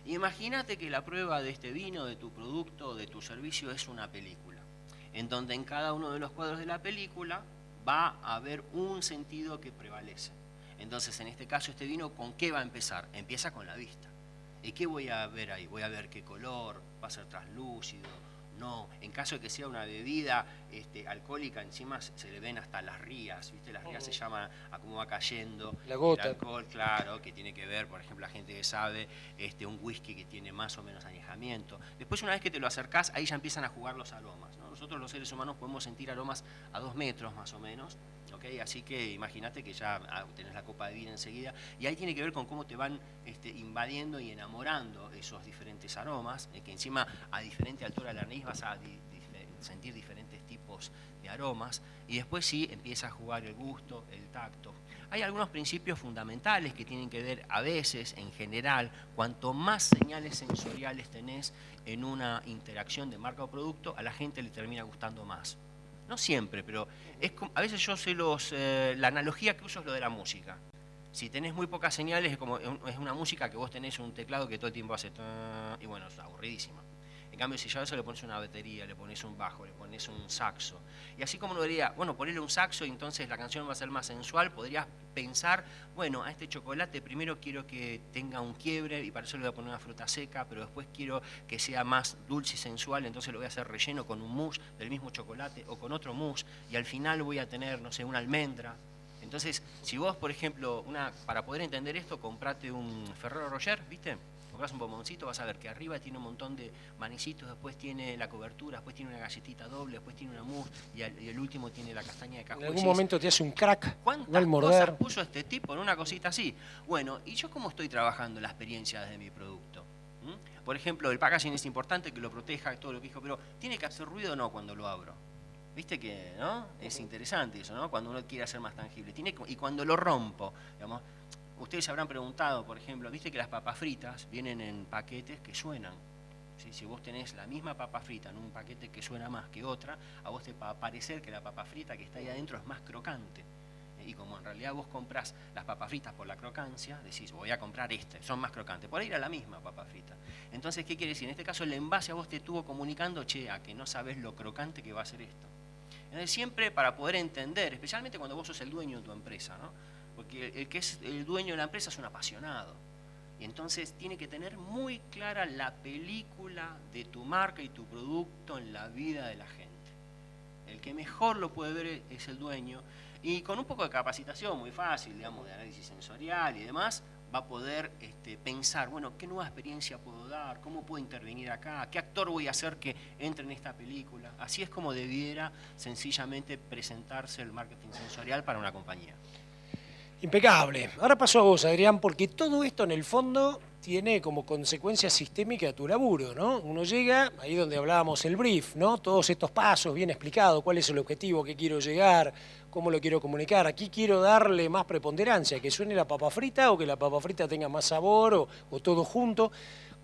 Imagínate que la prueba de este vino, de tu producto, de tu servicio es una película, en donde en cada uno de los cuadros de la película va a haber un sentido que prevalece. Entonces, en este caso, este vino, ¿con qué va a empezar? Empieza con la vista. ¿Y qué voy a ver ahí? Voy a ver qué color, va a ser translúcido, no. En caso de que sea una bebida alcohólica, encima se le ven hasta las rías, ¿viste? Las rías se llaman a cómo va cayendo. La gota. El alcohol, claro, que tiene que ver, por ejemplo, la gente que sabe, un whisky que tiene más o menos añejamiento. Después, una vez que te lo acercás, ahí ya empiezan a jugar los aromas, ¿no? Los nosotros los seres humanos podemos sentir aromas a 2 metros más o menos, ¿okay? Así que imagínate que ya tenés la copa de vino enseguida, y ahí tiene que ver con cómo te van invadiendo y enamorando esos diferentes aromas, que encima a diferente altura de la nariz vas a sentir diferentes tipos de aromas, y después sí empieza a jugar el gusto, el tacto. Hay algunos principios fundamentales que tienen que ver a veces, en general, cuanto más señales sensoriales tenés en una interacción de marca o producto, a la gente le termina gustando más. No siempre, pero a veces yo sé la analogía que uso es lo de la música. Si tenés muy pocas señales, es una música que vos tenés un teclado que todo el tiempo hace y bueno, es aburridísima. En cambio, si ya a eso le pones una batería, le pones un bajo, le pones un saxo, y así como uno diría, bueno, ponerle un saxo y entonces la canción va a ser más sensual, podrías pensar, bueno, a este chocolate primero quiero que tenga un quiebre y para eso le voy a poner una fruta seca, pero después quiero que sea más dulce y sensual, entonces lo voy a hacer relleno con un mousse del mismo chocolate o con otro mousse, y al final voy a tener, no sé, una almendra. Entonces, si vos, por ejemplo, para poder entender esto, comprate un Ferrero Rocher, ¿viste? Compras un bomboncito, vas a ver que arriba tiene un montón de manicitos, después tiene la cobertura, después tiene una galletita doble, después tiene una mousse y el último tiene la castaña de cajón. En algún momento te hace un crack. ¿Cuántas cosas puso este tipo en una cosita así? Bueno, ¿y yo cómo estoy trabajando la experiencia de mi producto? Por ejemplo, el packaging es importante, que lo proteja, todo lo que dijo, pero ¿tiene que hacer ruido o no cuando lo abro? Viste que, ¿no? Es interesante eso, ¿no? Cuando uno quiere hacer más tangible. Y cuando lo rompo, digamos. Ustedes se habrán preguntado, por ejemplo, viste que las papas fritas vienen en paquetes que suenan. ¿Sí? Si vos tenés la misma papa frita en un paquete que suena más que otra, a vos te va a parecer que la papa frita que está ahí adentro es más crocante. Y como en realidad vos comprás las papas fritas por la crocancia, decís, voy a comprar son más crocantes. Por ahí era la misma papa frita. Entonces, ¿qué quiere decir? En este caso, el envase a vos te estuvo comunicando, che, a que no sabés lo crocante que va a ser esto. Entonces, siempre para poder entender, especialmente cuando vos sos el dueño de tu empresa, ¿no? Porque el que es el dueño de la empresa es un apasionado. Y entonces tiene que tener muy clara la película de tu marca y tu producto en la vida de la gente. El que mejor lo puede ver es el dueño. Y con un poco de capacitación muy fácil, digamos, de análisis sensorial y demás, va a poder pensar, bueno, ¿qué nueva experiencia puedo dar? ¿Cómo puedo intervenir acá? ¿Qué actor voy a hacer que entre en esta película? Así es como debiera sencillamente presentarse el marketing sensorial para una compañía. Impecable. Ahora paso a vos, Adrián, porque todo esto en el fondo tiene como consecuencia sistémica a tu laburo, ¿no? Uno llega, ahí donde hablábamos el brief, ¿no? Todos estos pasos bien explicados, cuál es el objetivo, qué quiero llegar, cómo lo quiero comunicar. Aquí quiero darle más preponderancia, que suene la papa frita o que la papa frita tenga más sabor o todo junto.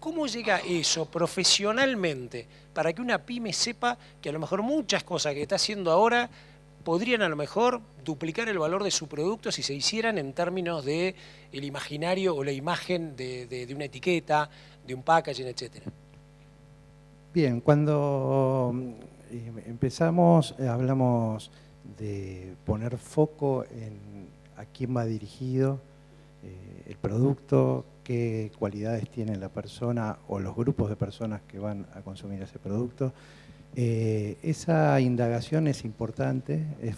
¿Cómo llega eso profesionalmente para que una pyme sepa que a lo mejor muchas cosas que está haciendo ahora podrían a lo mejor duplicar el valor de su producto si se hicieran en términos de el imaginario o la imagen de una etiqueta, de un packaging, etcétera? Bien, cuando empezamos, hablamos de poner foco en a quién va dirigido el producto, qué cualidades tiene la persona o los grupos de personas que van a consumir ese producto. Esa indagación es importante, es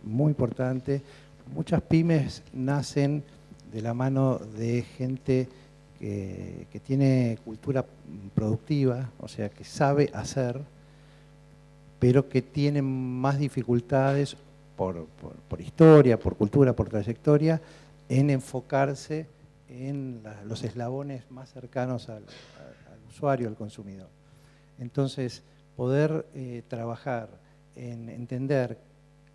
muy importante. Muchas pymes nacen de la mano de gente que tiene cultura productiva, o sea, que sabe hacer, pero que tiene más dificultades por historia, por cultura, por trayectoria, en enfocarse en los eslabones más cercanos al usuario, al consumidor. Entonces, poder trabajar en entender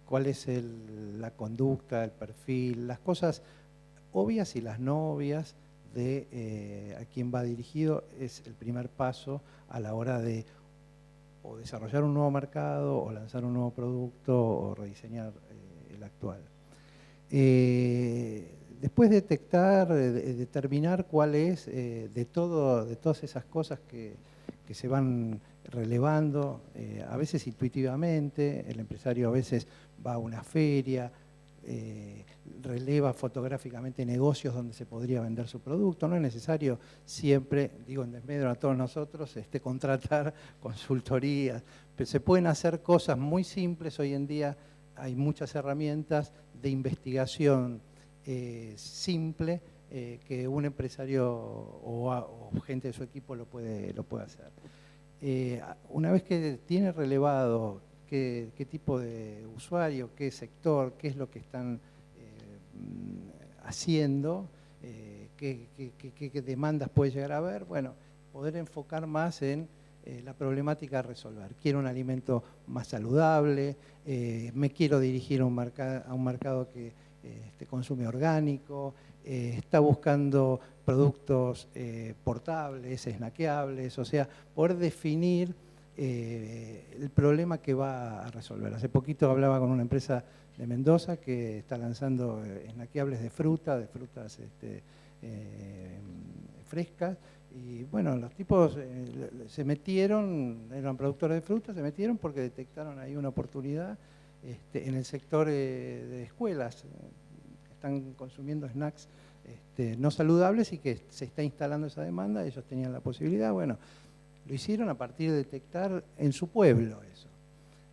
cuál es la conducta, el perfil, las cosas obvias y las no obvias de a quién va dirigido es el primer paso a la hora de o desarrollar un nuevo mercado, o lanzar un nuevo producto, o rediseñar el actual. Después detectar, determinar cuál es de todas esas cosas que se van relevando, a veces intuitivamente. El empresario a veces va a una feria, releva fotográficamente negocios donde se podría vender su producto. No es necesario siempre, digo en desmedro a todos nosotros, contratar consultorías. Pero se pueden hacer cosas muy simples. Hoy en día hay muchas herramientas de investigación simple que un empresario o gente de su equipo lo puede hacer. una vez que tiene relevado qué tipo de usuario, qué sector, qué es lo que están haciendo, qué demandas puede llegar a haber, bueno, poder enfocar más en la problemática a resolver. Quiero un alimento más saludable, me quiero dirigir a un mercado que consume orgánico, está buscando productos portables, snackeables, o sea, poder definir el problema que va a resolver. Hace poquito hablaba con una empresa de Mendoza que está lanzando snackeables de frutas frescas, y bueno, los tipos se metieron, eran productores de frutas, se metieron porque detectaron ahí una oportunidad en el sector de escuelas, que están consumiendo snacks no saludables y que se está instalando esa demanda. Ellos tenían la posibilidad, bueno, lo hicieron a partir de detectar en su pueblo eso.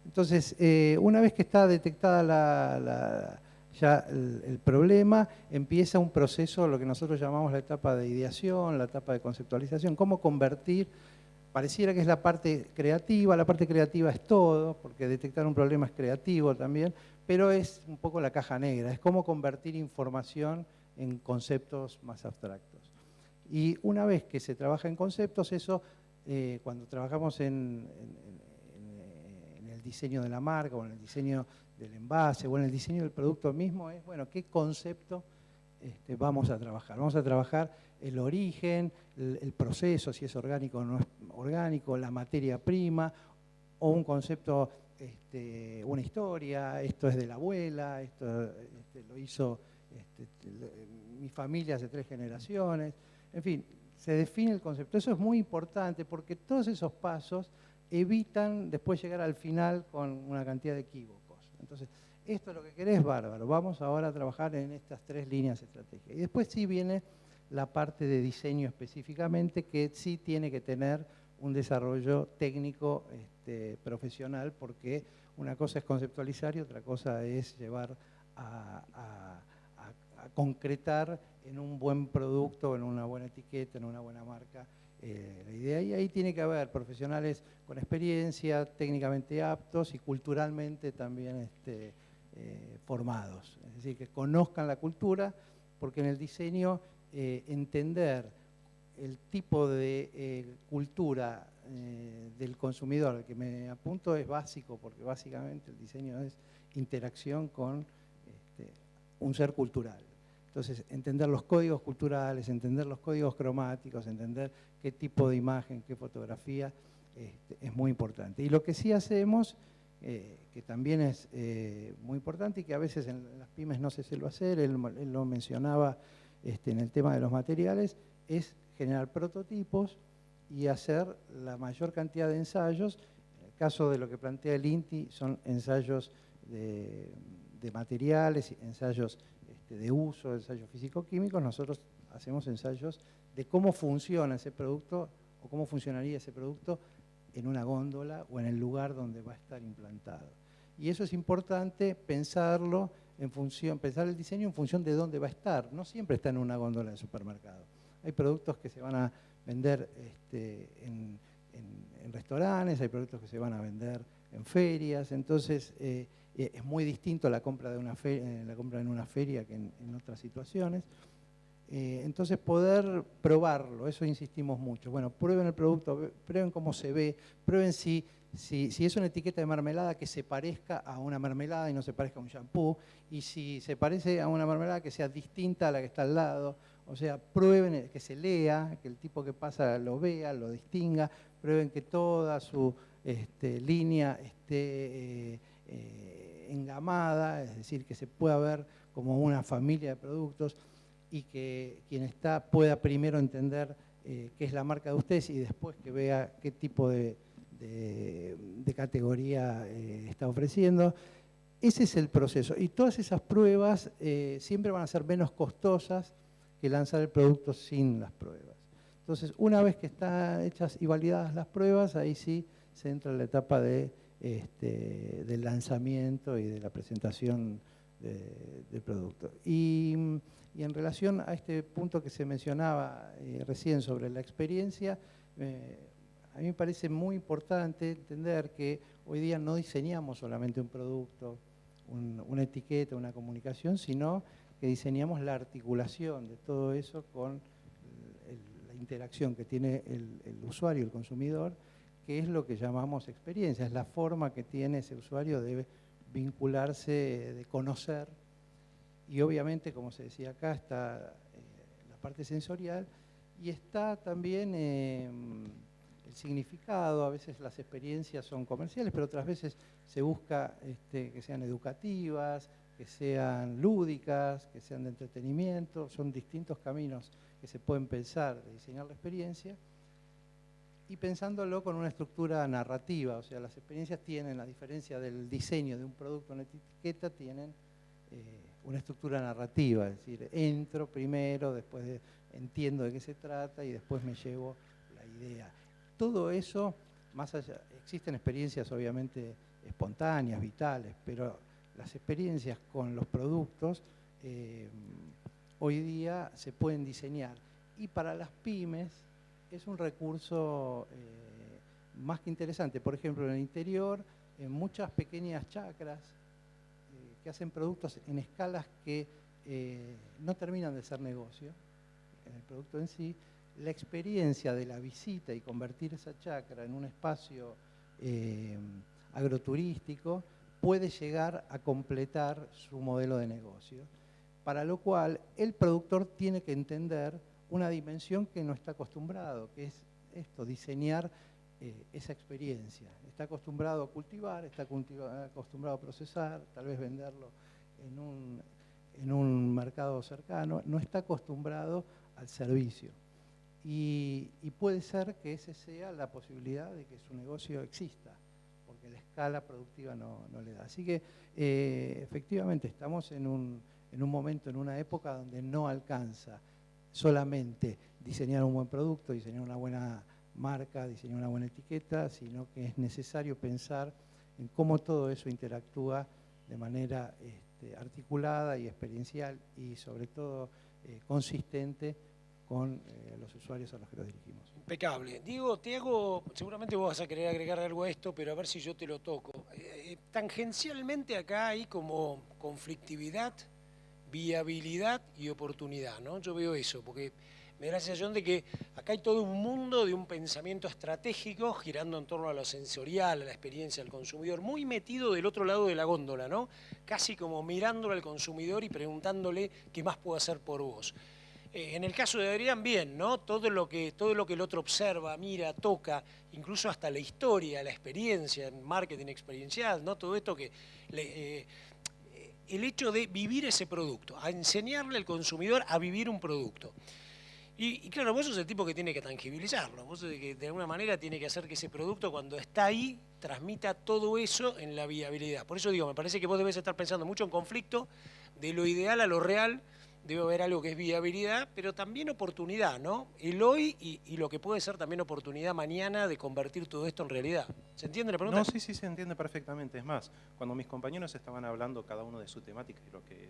Entonces, una vez que está detectada ya el problema, empieza un proceso, lo que nosotros llamamos la etapa de ideación, la etapa de conceptualización, cómo convertir, pareciera que es la parte creativa es todo, porque detectar un problema es creativo también, pero es un poco la caja negra, es cómo convertir información en conceptos más abstractos. Y una vez que se trabaja en conceptos, eso, cuando trabajamos en el diseño de la marca o en el diseño del envase o en el diseño del producto mismo, es, bueno, ¿qué concepto vamos a trabajar? Vamos a trabajar el origen, el proceso, si es orgánico o no es orgánico, la materia prima, o un concepto, una historia, esto es de la abuela, esto lo hizo mi familia hace 3 generaciones, en fin, se define el concepto. Eso es muy importante porque todos esos pasos evitan después llegar al final con una cantidad de equívocos. Entonces, esto es lo que querés, bárbaro. Vamos ahora a trabajar en estas 3 líneas estratégicas. Y después sí viene la parte de diseño específicamente, que sí tiene que tener un desarrollo técnico profesional, porque una cosa es conceptualizar y otra cosa es llevar a concretar en un buen producto, en una buena etiqueta, en una buena marca, la idea. Y ahí tiene que haber profesionales con experiencia, técnicamente aptos y culturalmente también formados. Es decir, que conozcan la cultura, porque en el diseño entender el tipo de cultura del consumidor al que me apunto es básico, porque básicamente el diseño es interacción con un ser cultural. Entonces, entender los códigos culturales, entender los códigos cromáticos, entender qué tipo de imagen, qué fotografía, es muy importante. Y lo que sí hacemos, que también es muy importante y que a veces en las pymes no se suele hacer, él lo mencionaba en el tema de los materiales, es generar prototipos y hacer la mayor cantidad de ensayos. En el caso de lo que plantea el INTI, son ensayos de materiales, ensayos de uso, ensayos físico-químicos. Nosotros hacemos ensayos de cómo funciona ese producto o cómo funcionaría ese producto en una góndola o en el lugar donde va a estar implantado. Y eso es importante pensarlo pensar el diseño en función de dónde va a estar. No siempre está en una góndola de supermercado. Hay productos que se van a vender en restaurantes, hay productos que se van a vender en ferias, entonces es muy distinto la compra en una feria que en otras situaciones. Entonces poder probarlo, eso insistimos mucho. Bueno, prueben el producto, prueben cómo se ve, prueben si es una etiqueta de mermelada, que se parezca a una mermelada y no se parezca a un shampoo, y si se parece a una mermelada, que sea distinta a la que está al lado. O sea, prueben que se lea, que el tipo que pasa lo vea, lo distinga, prueben que toda su línea esté engamada, es decir, que se pueda ver como una familia de productos, y que quien pueda primero entender qué es la marca de ustedes y después que vea qué tipo de categoría está ofreciendo. Ese es el proceso. Y todas esas pruebas siempre van a ser menos costosas que lanzar el producto sin las pruebas. Entonces, una vez que están hechas y validadas las pruebas, ahí sí se entra en la etapa del lanzamiento y de la presentación del producto. Y en relación a este punto que se mencionaba recién sobre la experiencia, A mí me parece muy importante entender que hoy día no diseñamos solamente un producto, una etiqueta, una comunicación, sino que diseñamos la articulación de todo eso con la interacción que tiene el usuario, el consumidor, que es lo que llamamos experiencia, es la forma que tiene ese usuario de vincularse, de conocer. Y obviamente, como se decía acá, está la parte sensorial y está también el significado. A veces las experiencias son comerciales, pero otras veces se busca que sean educativas, que sean lúdicas, que sean de entretenimiento. Son distintos caminos que se pueden pensar de diseñar la experiencia y pensándolo con una estructura narrativa. O sea, las experiencias tienen, a diferencia del diseño de un producto, una etiqueta, tienen una estructura narrativa, es decir, entro primero, después entiendo de qué se trata y después me llevo la idea. Todo eso, más allá, existen experiencias obviamente espontáneas, vitales, pero las experiencias con los productos hoy día se pueden diseñar. Y para las pymes es un recurso más que interesante. Por ejemplo, en el interior, en muchas pequeñas chacras, que hacen productos en escalas que no terminan de ser negocio, en el producto en sí, la experiencia de la visita y convertir esa chacra en un espacio agroturístico puede llegar a completar su modelo de negocio, para lo cual el productor tiene que entender una dimensión que no está acostumbrado, que es esto, diseñar esa experiencia. Está acostumbrado a cultivar, está acostumbrado a procesar, tal vez venderlo en un mercado cercano, no está acostumbrado al servicio. Y puede ser que esa sea la posibilidad de que su negocio exista, porque la escala productiva no le da. Así que efectivamente estamos en un momento, en una época donde no alcanza solamente diseñar un buen producto, diseñar una buena marca, diseñar una buena etiqueta, sino que es necesario pensar en cómo todo eso interactúa de manera articulada y experiencial y sobre todo consistente con los usuarios a los que nos dirigimos. Impecable. Diego, te hago, seguramente vos vas a querer agregar algo a esto, pero a ver si yo te lo toco. Tangencialmente acá hay como conflictividad, viabilidad y oportunidad, ¿no? Yo veo eso, porque me da la sensación de que acá hay todo un mundo de un pensamiento estratégico girando en torno a lo sensorial, a la experiencia del consumidor, muy metido del otro lado de la góndola, ¿no? Casi como mirándole al consumidor y preguntándole qué más puedo hacer por vos. En el caso de Adrián, bien, ¿no? Todo lo que el otro observa, mira, toca, incluso hasta la historia, la experiencia, el marketing experiencial, ¿no? Todo esto que... el hecho de vivir ese producto, a enseñarle al consumidor a vivir un producto. Y claro, vos sos el tipo que tiene que tangibilizarlo, vos sos el que de alguna manera tiene que hacer que ese producto cuando está ahí transmita todo eso en la viabilidad. Por eso digo, me parece que vos debés estar pensando mucho en conflicto, de lo ideal a lo real, debe haber algo que es viabilidad, pero también oportunidad, ¿no? El hoy y lo que puede ser también oportunidad mañana de convertir todo esto en realidad. ¿Se entiende la pregunta? No, sí, se entiende perfectamente. Es más, cuando mis compañeros estaban hablando cada uno de su temática y lo que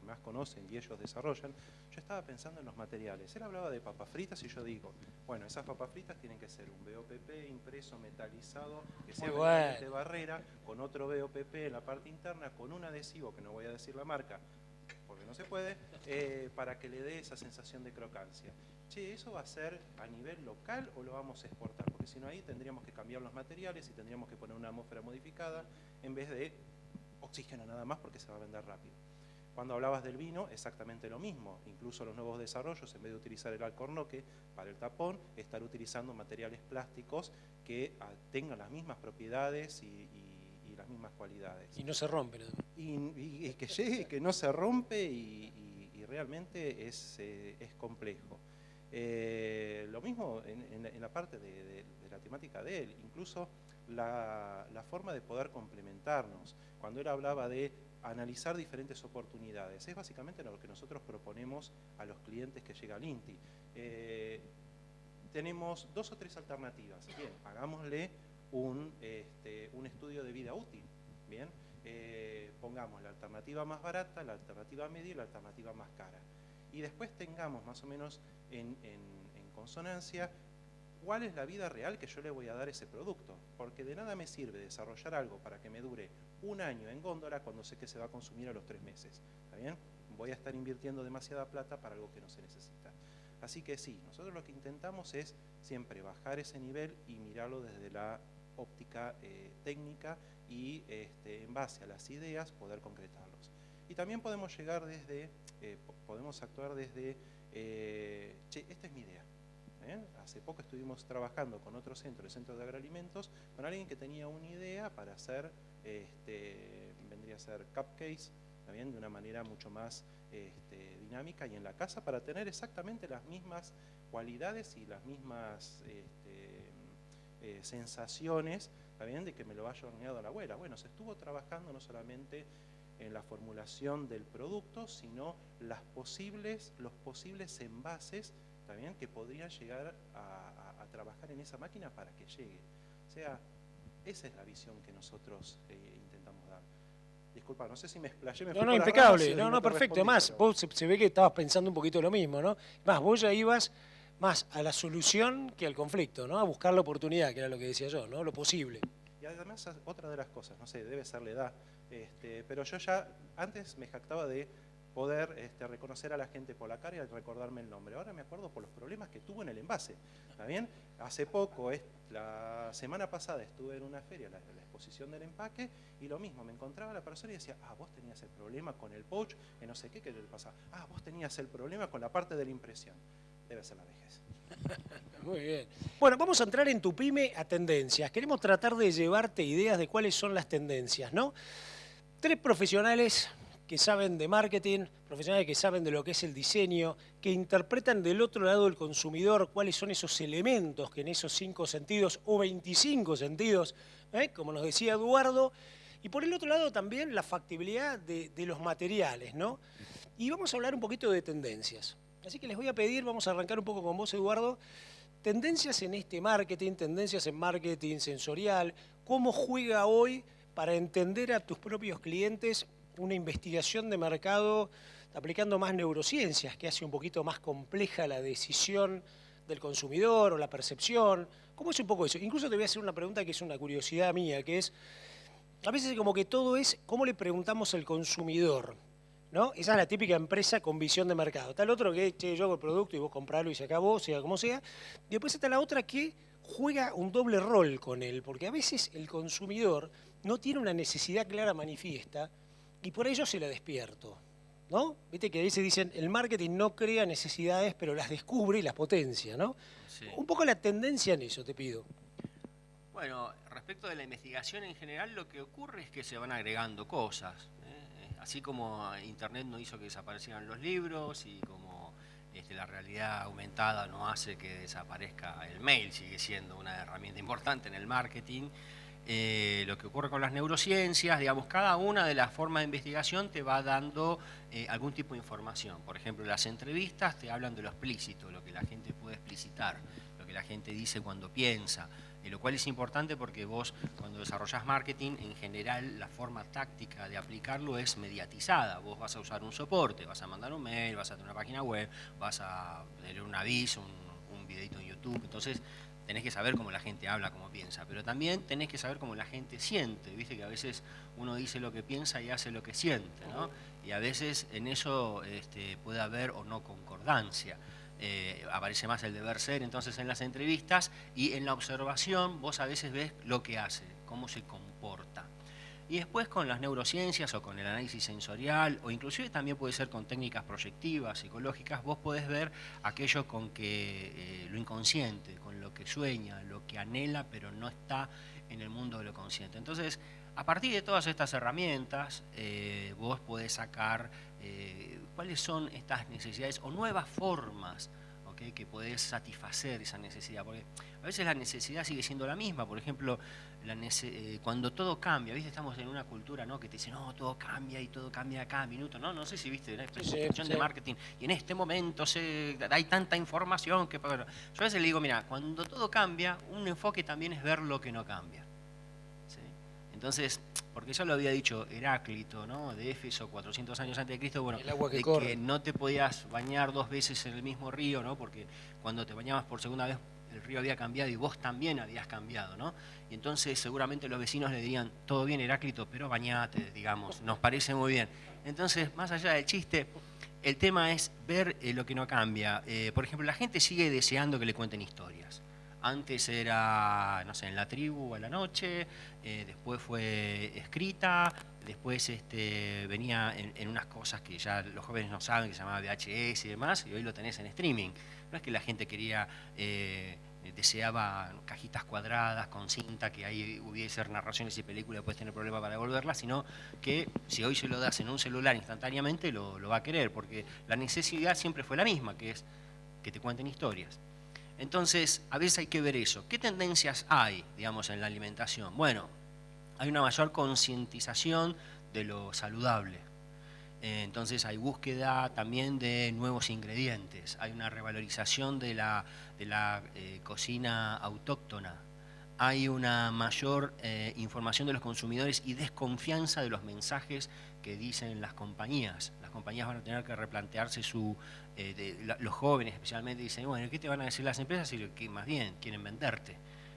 más conocen y ellos desarrollan, yo estaba pensando en los materiales. Él hablaba de papas fritas y yo digo, bueno, esas papas fritas tienen que ser un BOPP impreso, metalizado, que sea de barrera, con otro BOPP en la parte interna, con un adhesivo, que no voy a decir la marca, porque no se puede, para que le dé esa sensación de crocancia. Che, ¿eso va a ser a nivel local o lo vamos a exportar? Porque si no, ahí tendríamos que cambiar los materiales y tendríamos que poner una atmósfera modificada en vez de oxígeno nada más, porque se va a vender rápido. Cuando hablabas del vino, exactamente lo mismo. Incluso los nuevos desarrollos, en vez de utilizar el alcornoque para el tapón, estar utilizando materiales plásticos que tengan las mismas propiedades y las mismas cualidades. Y no se rompen. Y que llegue, que no se rompe y realmente es complejo. Lo mismo en la parte de la temática de él, incluso la forma de poder complementarnos. Cuando él hablaba de analizar diferentes oportunidades, es básicamente lo que nosotros proponemos a los clientes que llega al INTI. Tenemos 2 o 3 alternativas. Bien, hagámosle un estudio de vida útil. Bien, pongamos la alternativa más barata, la alternativa media y la alternativa más cara. Y después tengamos más o menos en consonancia cuál es la vida real que yo le voy a dar a ese producto. Porque de nada me sirve desarrollar algo para que me dure un año en góndola cuando sé que se va a consumir a los 3 meses. ¿Está bien? Voy a estar invirtiendo demasiada plata para algo que no se necesita. Así que sí, nosotros lo que intentamos es siempre bajar ese nivel y mirarlo desde la óptica técnica y en base a las ideas poder concretarlos. Y también podemos llegar desde, podemos actuar desde, che, esta es mi idea. Hace poco estuvimos trabajando con otro centro, el Centro de Agroalimentos, con alguien que tenía una idea para hacer, vendría a ser cupcakes, ¿bien? De una manera mucho más dinámica y en la casa para tener exactamente las mismas cualidades y las mismas sensaciones, ¿bien? De que me lo haya horneado la abuela. Bueno, se estuvo trabajando no solamente en la formulación del producto, sino los posibles envases, ¿también? Que podrían llegar a trabajar en esa máquina para que llegue. O sea, esa es la visión que nosotros intentamos dar. Disculpa, no sé si me explayé. No, impecable. No, perfecto. Además, vos se ve que estabas pensando un poquito lo mismo, ¿no? Más, vos ya ibas más a la solución que al conflicto, ¿no? A buscar la oportunidad, que era lo que decía yo, ¿no? Lo posible. Y además, otra de las cosas, no sé, debe ser la edad, pero yo ya antes me jactaba de poder reconocer a la gente por la cara y recordarme el nombre. Ahora me acuerdo por los problemas que tuvo en el envase. ¿Está bien? Hace poco, la semana pasada estuve en una feria, la exposición del empaque, y lo mismo, me encontraba la persona y decía, vos tenías el problema con el pouch, que no sé qué le pasaba. Vos tenías el problema con la parte de la impresión. Debe ser la vejez. Muy bien. Bueno, vamos a entrar en tu pyme a tendencias. Queremos tratar de llevarte ideas de cuáles son las tendencias, ¿no? 3 profesionales que saben de marketing, profesionales que saben de lo que es el diseño, que interpretan del otro lado del consumidor cuáles son esos elementos que en esos 5 sentidos o 25 sentidos, como nos decía Eduardo, y por el otro lado también la factibilidad de los materiales, ¿no? Y vamos a hablar un poquito de tendencias. Así que les voy a pedir, vamos a arrancar un poco con vos, Eduardo, tendencias en este marketing, tendencias en marketing sensorial, cómo juega hoy para entender a tus propios clientes una investigación de mercado aplicando más neurociencias, que hace un poquito más compleja la decisión del consumidor o la percepción. ¿Cómo es un poco eso? Incluso te voy a hacer una pregunta que es una curiosidad mía, que es, a veces como que todo es, ¿cómo le preguntamos al consumidor? ¿No? Esa es la típica empresa con visión de mercado. Está el otro que, che, yo hago el producto y vos compralo y se acabó, sea como sea. Y después está la otra que juega un doble rol con él, porque a veces el consumidor no tiene una necesidad clara manifiesta y por ello se la despierto, ¿no? Viste que a veces dicen, el marketing no crea necesidades, pero las descubre y las potencia, ¿no? Sí. Un poco la tendencia en eso, te pido. Bueno, respecto de la investigación en general, lo que ocurre es que se van agregando cosas. Así como Internet no hizo que desaparecieran los libros y como la realidad aumentada no hace que desaparezca el mail, sigue siendo una herramienta importante en el marketing. Lo que ocurre con las neurociencias, digamos, cada una de las formas de investigación te va dando algún tipo de información. Por ejemplo, las entrevistas te hablan de lo explícito, lo que la gente puede explicitar, lo que la gente dice cuando piensa, lo cual es importante porque vos cuando desarrollás marketing, en general la forma táctica de aplicarlo es mediatizada. Vos vas a usar un soporte, vas a mandar un mail, vas a tener una página web, vas a leer un aviso, un videito en YouTube, entonces tenés que saber cómo la gente habla, cómo piensa, pero también tenés que saber cómo la gente siente, viste que a veces uno dice lo que piensa y hace lo que siente, ¿no? Y a veces en eso puede haber o no concordancia. Aparece más el deber ser entonces en las entrevistas y en la observación vos a veces ves lo que hace, cómo se comporta. Y después con las neurociencias o con el análisis sensorial o inclusive también puede ser con técnicas proyectivas, psicológicas, vos podés ver aquello con que lo inconsciente, con lo que sueña, lo que anhela pero no está en el mundo de lo consciente. Entonces, a partir de todas estas herramientas, vos podés sacar cuáles son estas necesidades o nuevas formas, ¿okay?, que podés satisfacer esa necesidad. Porque a veces la necesidad sigue siendo la misma. Por ejemplo, cuando todo cambia, ¿viste? Estamos en una cultura, ¿no?, que te dice, no, todo cambia y todo cambia a cada minuto. No sé si viste la expresión de marketing. Y en este momento hay tanta información que... Bueno, yo a veces le digo, mira, cuando todo cambia, un enfoque también es ver lo que no cambia. ¿Sí? Entonces, porque ya lo había dicho Heráclito, ¿no?, de Éfeso, 400 años antes de Cristo, bueno, el agua que de corre. que no te podías bañar 2 veces en el mismo río, ¿no?, porque cuando te bañabas por segunda vez el río había cambiado y vos también habías cambiado, ¿no? Y entonces seguramente los vecinos le dirían, todo bien Heráclito, pero bañate, digamos, nos parece muy bien. Entonces, más allá del chiste, el tema es ver lo que no cambia. Por ejemplo, la gente sigue deseando que le cuenten historias. Antes era, no sé, en la tribu a la noche, después fue escrita, después venía en unas cosas que ya los jóvenes no saben, que se llamaba VHS y demás, y hoy lo tenés en streaming. No es que la gente quería, deseaba cajitas cuadradas con cinta, que ahí hubiese narraciones y películas y después tener problemas para devolverlas, sino que si hoy se lo das en un celular instantáneamente, lo va a querer, porque la necesidad siempre fue la misma, que es que te cuenten historias. Entonces, a veces hay que ver eso. ¿Qué tendencias hay, digamos, en la alimentación? Bueno, hay una mayor concientización de lo saludable. Entonces hay búsqueda también de nuevos ingredientes. Hay una revalorización de la cocina autóctona. Hay una mayor información de los consumidores y desconfianza de los mensajes que dicen las compañías. Las compañías van a tener que replantearse los jóvenes especialmente dicen, bueno, ¿qué te van a decir las empresas si que más bien quieren venderte?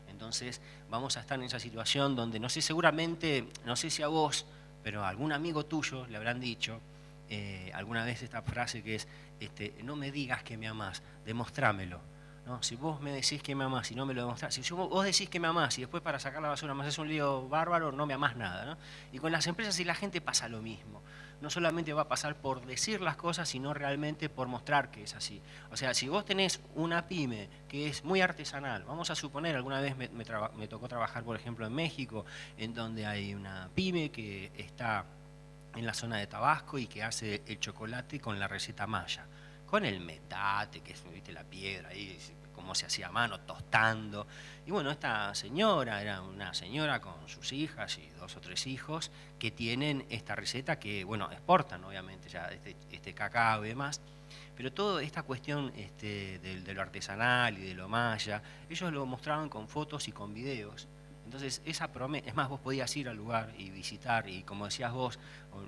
Entonces vamos a estar en esa situación donde, no sé, seguramente, no sé si a vos, pero a algún amigo tuyo le habrán dicho alguna vez esta frase que es, no me digas que me amás, demostrámelo. ¿No? Si vos me decís que me amás y no me lo demostrás, si vos decís que me amás y después para sacar la basura me haces un lío bárbaro, no me amás nada, ¿no? Y con las empresas y la gente pasa lo mismo. No solamente va a pasar por decir las cosas, sino realmente por mostrar que es así. O sea, si vos tenés una pyme que es muy artesanal, vamos a suponer, alguna vez me tocó trabajar, por ejemplo, en México, en donde hay una pyme que está en la zona de Tabasco y que hace el chocolate con la receta maya, con el metate, que es, viste, la piedra ahí, como se hacía a mano, tostando. Y bueno, esta señora era una señora con sus hijas y 2 o 3 hijos que tienen esta receta que, bueno, exportan obviamente ya este cacao y demás, pero toda esta cuestión de lo artesanal y de lo maya, ellos lo mostraban con fotos y con videos. Entonces, esa promesa, es más, vos podías ir al lugar y visitar, y como decías vos,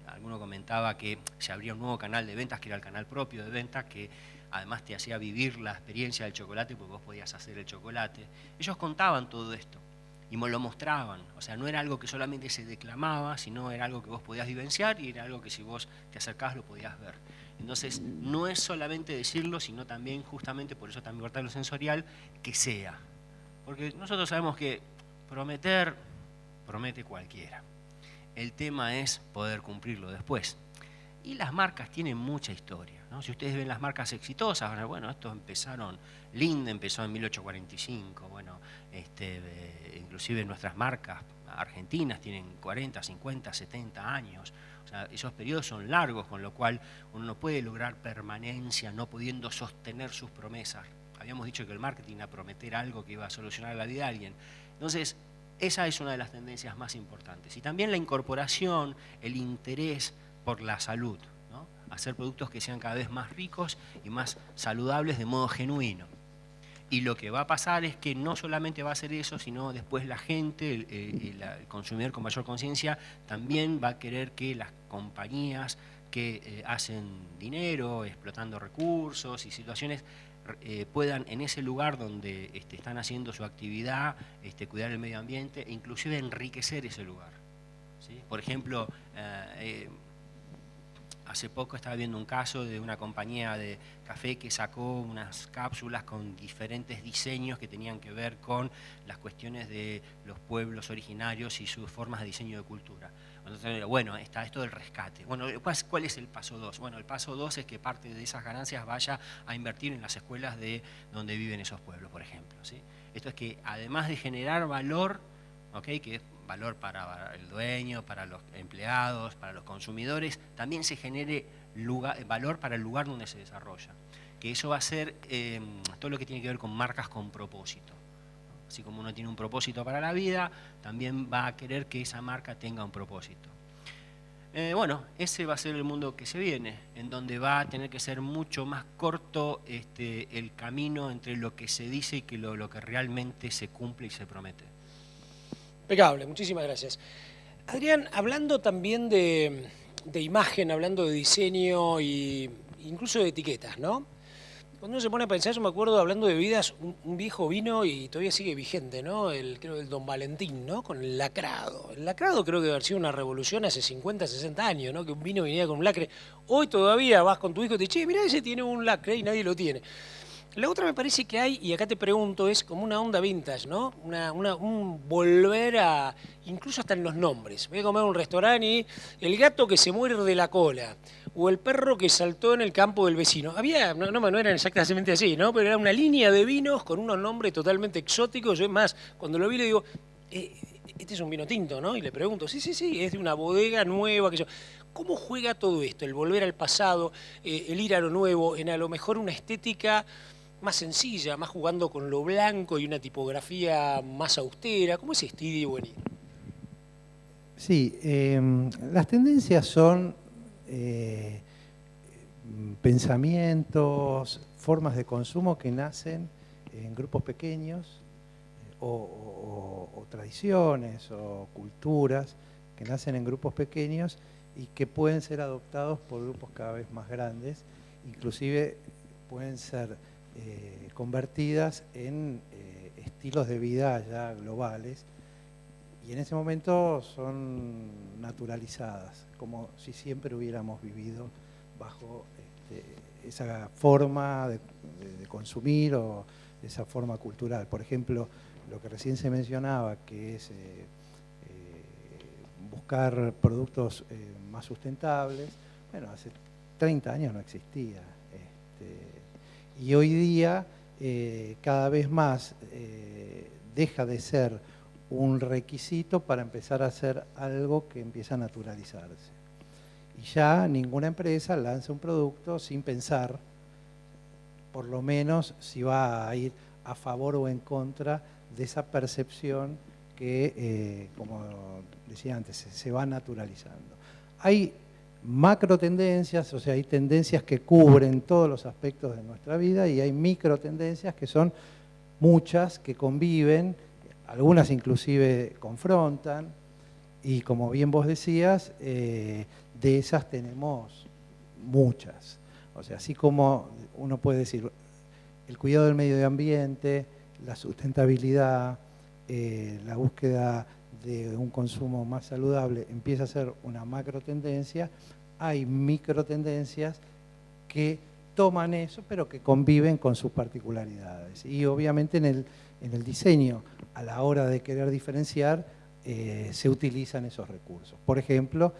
alguno comentaba que se abría un nuevo canal de ventas, que era el canal propio de ventas, que además te hacía vivir la experiencia del chocolate, porque vos podías hacer el chocolate. Ellos contaban todo esto y lo mostraban, o sea, no era algo que solamente se declamaba, sino era algo que vos podías vivenciar y era algo que si vos te acercabas lo podías ver. Entonces, no es solamente decirlo, sino también, justamente, por eso también importa lo sensorial, que sea. Porque nosotros sabemos que prometer, promete cualquiera. El tema es poder cumplirlo después. Y las marcas tienen mucha historia, ¿no? Si ustedes ven las marcas exitosas, bueno, estos empezaron, Linde empezó en 1845, bueno, inclusive nuestras marcas argentinas tienen 40, 50, 70 años. O sea, esos periodos son largos, con lo cual uno no puede lograr permanencia no pudiendo sostener sus promesas. Habíamos dicho que el marketing era prometer algo que iba a solucionar la vida de alguien. Entonces, esa es una de las tendencias más importantes. Y también la incorporación, el interés por la salud, ¿no? Hacer productos que sean cada vez más ricos y más saludables de modo genuino. Y lo que va a pasar es que no solamente va a ser eso, sino después la gente, el consumidor con mayor conciencia, también va a querer que las compañías que hacen dinero, explotando recursos y situaciones, puedan en ese lugar donde están haciendo su actividad, cuidar el medio ambiente e inclusive enriquecer ese lugar, ¿sí? Por ejemplo, hace poco estaba viendo un caso de una compañía de café que sacó unas cápsulas con diferentes diseños que tenían que ver con las cuestiones de los pueblos originarios y sus formas de diseño de cultura. Entonces, bueno, está esto del rescate. Bueno, ¿cuál es el paso 2? Bueno, el paso 2 es que parte de esas ganancias vaya a invertir en las escuelas de donde viven esos pueblos, por ejemplo, ¿sí? Esto es que además de generar valor, ¿okay?, que es valor para el dueño, para los empleados, para los consumidores, también se genere valor para el lugar donde se desarrolla. Que eso va a ser todo lo que tiene que ver con marcas con propósito. Así como uno tiene un propósito para la vida, también va a querer que esa marca tenga un propósito. Bueno, ese va a ser el mundo que se viene, en donde va a tener que ser mucho más corto el camino entre lo que se dice y que lo que realmente se cumple y se promete. Impecable, muchísimas gracias. Adrián, hablando también de imagen, hablando de diseño e incluso de etiquetas, ¿no? Cuando uno se pone a pensar, yo me acuerdo hablando de bebidas, un viejo vino y todavía sigue vigente, ¿no? Creo el Don Valentín, ¿no? Con el lacrado. El lacrado creo que debe haber sido una revolución hace 50, 60 años, ¿no? Que un vino viniera con un lacre. Hoy todavía vas con tu hijo y te dices, che, mirá, ese tiene un lacre y nadie lo tiene. La otra me parece que hay, y acá te pregunto, es como una onda vintage, ¿no? Un volver a, incluso hasta en los nombres. Voy a comer a un restaurante y el gato que se muerde la cola, o el perro que saltó en el campo del vecino. Había, no eran exactamente así, ¿no? Pero era una línea de vinos con unos nombres totalmente exóticos. Yo es más, cuando lo vi le digo, este es un vino tinto, ¿no? Y le pregunto, sí, es de una bodega nueva, que yo. ¿Cómo juega todo esto? El volver al pasado, el ir a lo nuevo, en a lo mejor una estética más sencilla, más jugando con lo blanco y una tipografía más austera. ¿Cómo es este ir y venir? Sí, las tendencias son pensamientos, formas de consumo que nacen en grupos pequeños o tradiciones o culturas que nacen en grupos pequeños y que pueden ser adoptados por grupos cada vez más grandes, inclusive pueden ser convertidas en estilos de vida ya globales, y en ese momento son naturalizadas, como si siempre hubiéramos vivido bajo esa forma de consumir o esa forma cultural. Por ejemplo, lo que recién se mencionaba, que es buscar productos más sustentables, bueno, hace 30 años no existía. Y hoy día cada vez más deja de ser un requisito para empezar a hacer algo que empieza a naturalizarse. Y ya ninguna empresa lanza un producto sin pensar, por lo menos, si va a ir a favor o en contra de esa percepción que, como decía antes, se va naturalizando. Hay macro tendencias, o sea, hay tendencias que cubren todos los aspectos de nuestra vida, y hay micro tendencias que son muchas, que conviven, algunas inclusive confrontan, y como bien vos decías, de esas tenemos muchas. O sea, así como uno puede decir el cuidado del medio ambiente, la sustentabilidad, la búsqueda de un consumo más saludable empieza a ser una macro tendencia, hay micro tendencias que toman eso, pero que conviven con sus particularidades. Y obviamente en el diseño, a la hora de querer diferenciar, se utilizan esos recursos. Por ejemplo,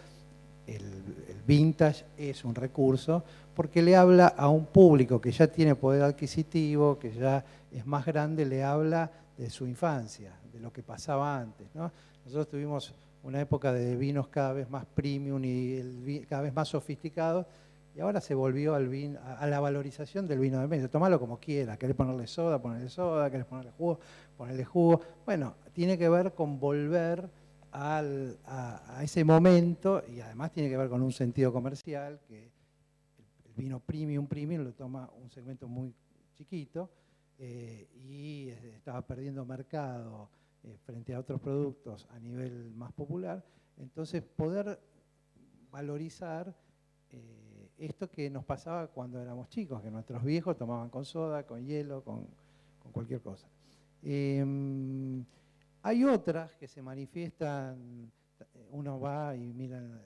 el vintage es un recurso porque le habla a un público que ya tiene poder adquisitivo, que ya es más grande, le habla de su infancia, de lo que pasaba antes, ¿no? Nosotros tuvimos una época de vinos cada vez más premium y cada vez más sofisticados, y ahora se volvió a la valorización del vino de mesa. Tomalo como quiera, querés ponerle soda, querés ponerle jugo. Bueno, tiene que ver con volver a ese momento, y además tiene que ver con un sentido comercial, que el vino premium lo toma un segmento muy chiquito, y estaba perdiendo mercado frente a otros productos a nivel más popular. Entonces, poder valorizar esto que nos pasaba cuando éramos chicos, que nuestros viejos tomaban con soda, con hielo, con cualquier cosa. Hay otras que se manifiestan, uno va y mira en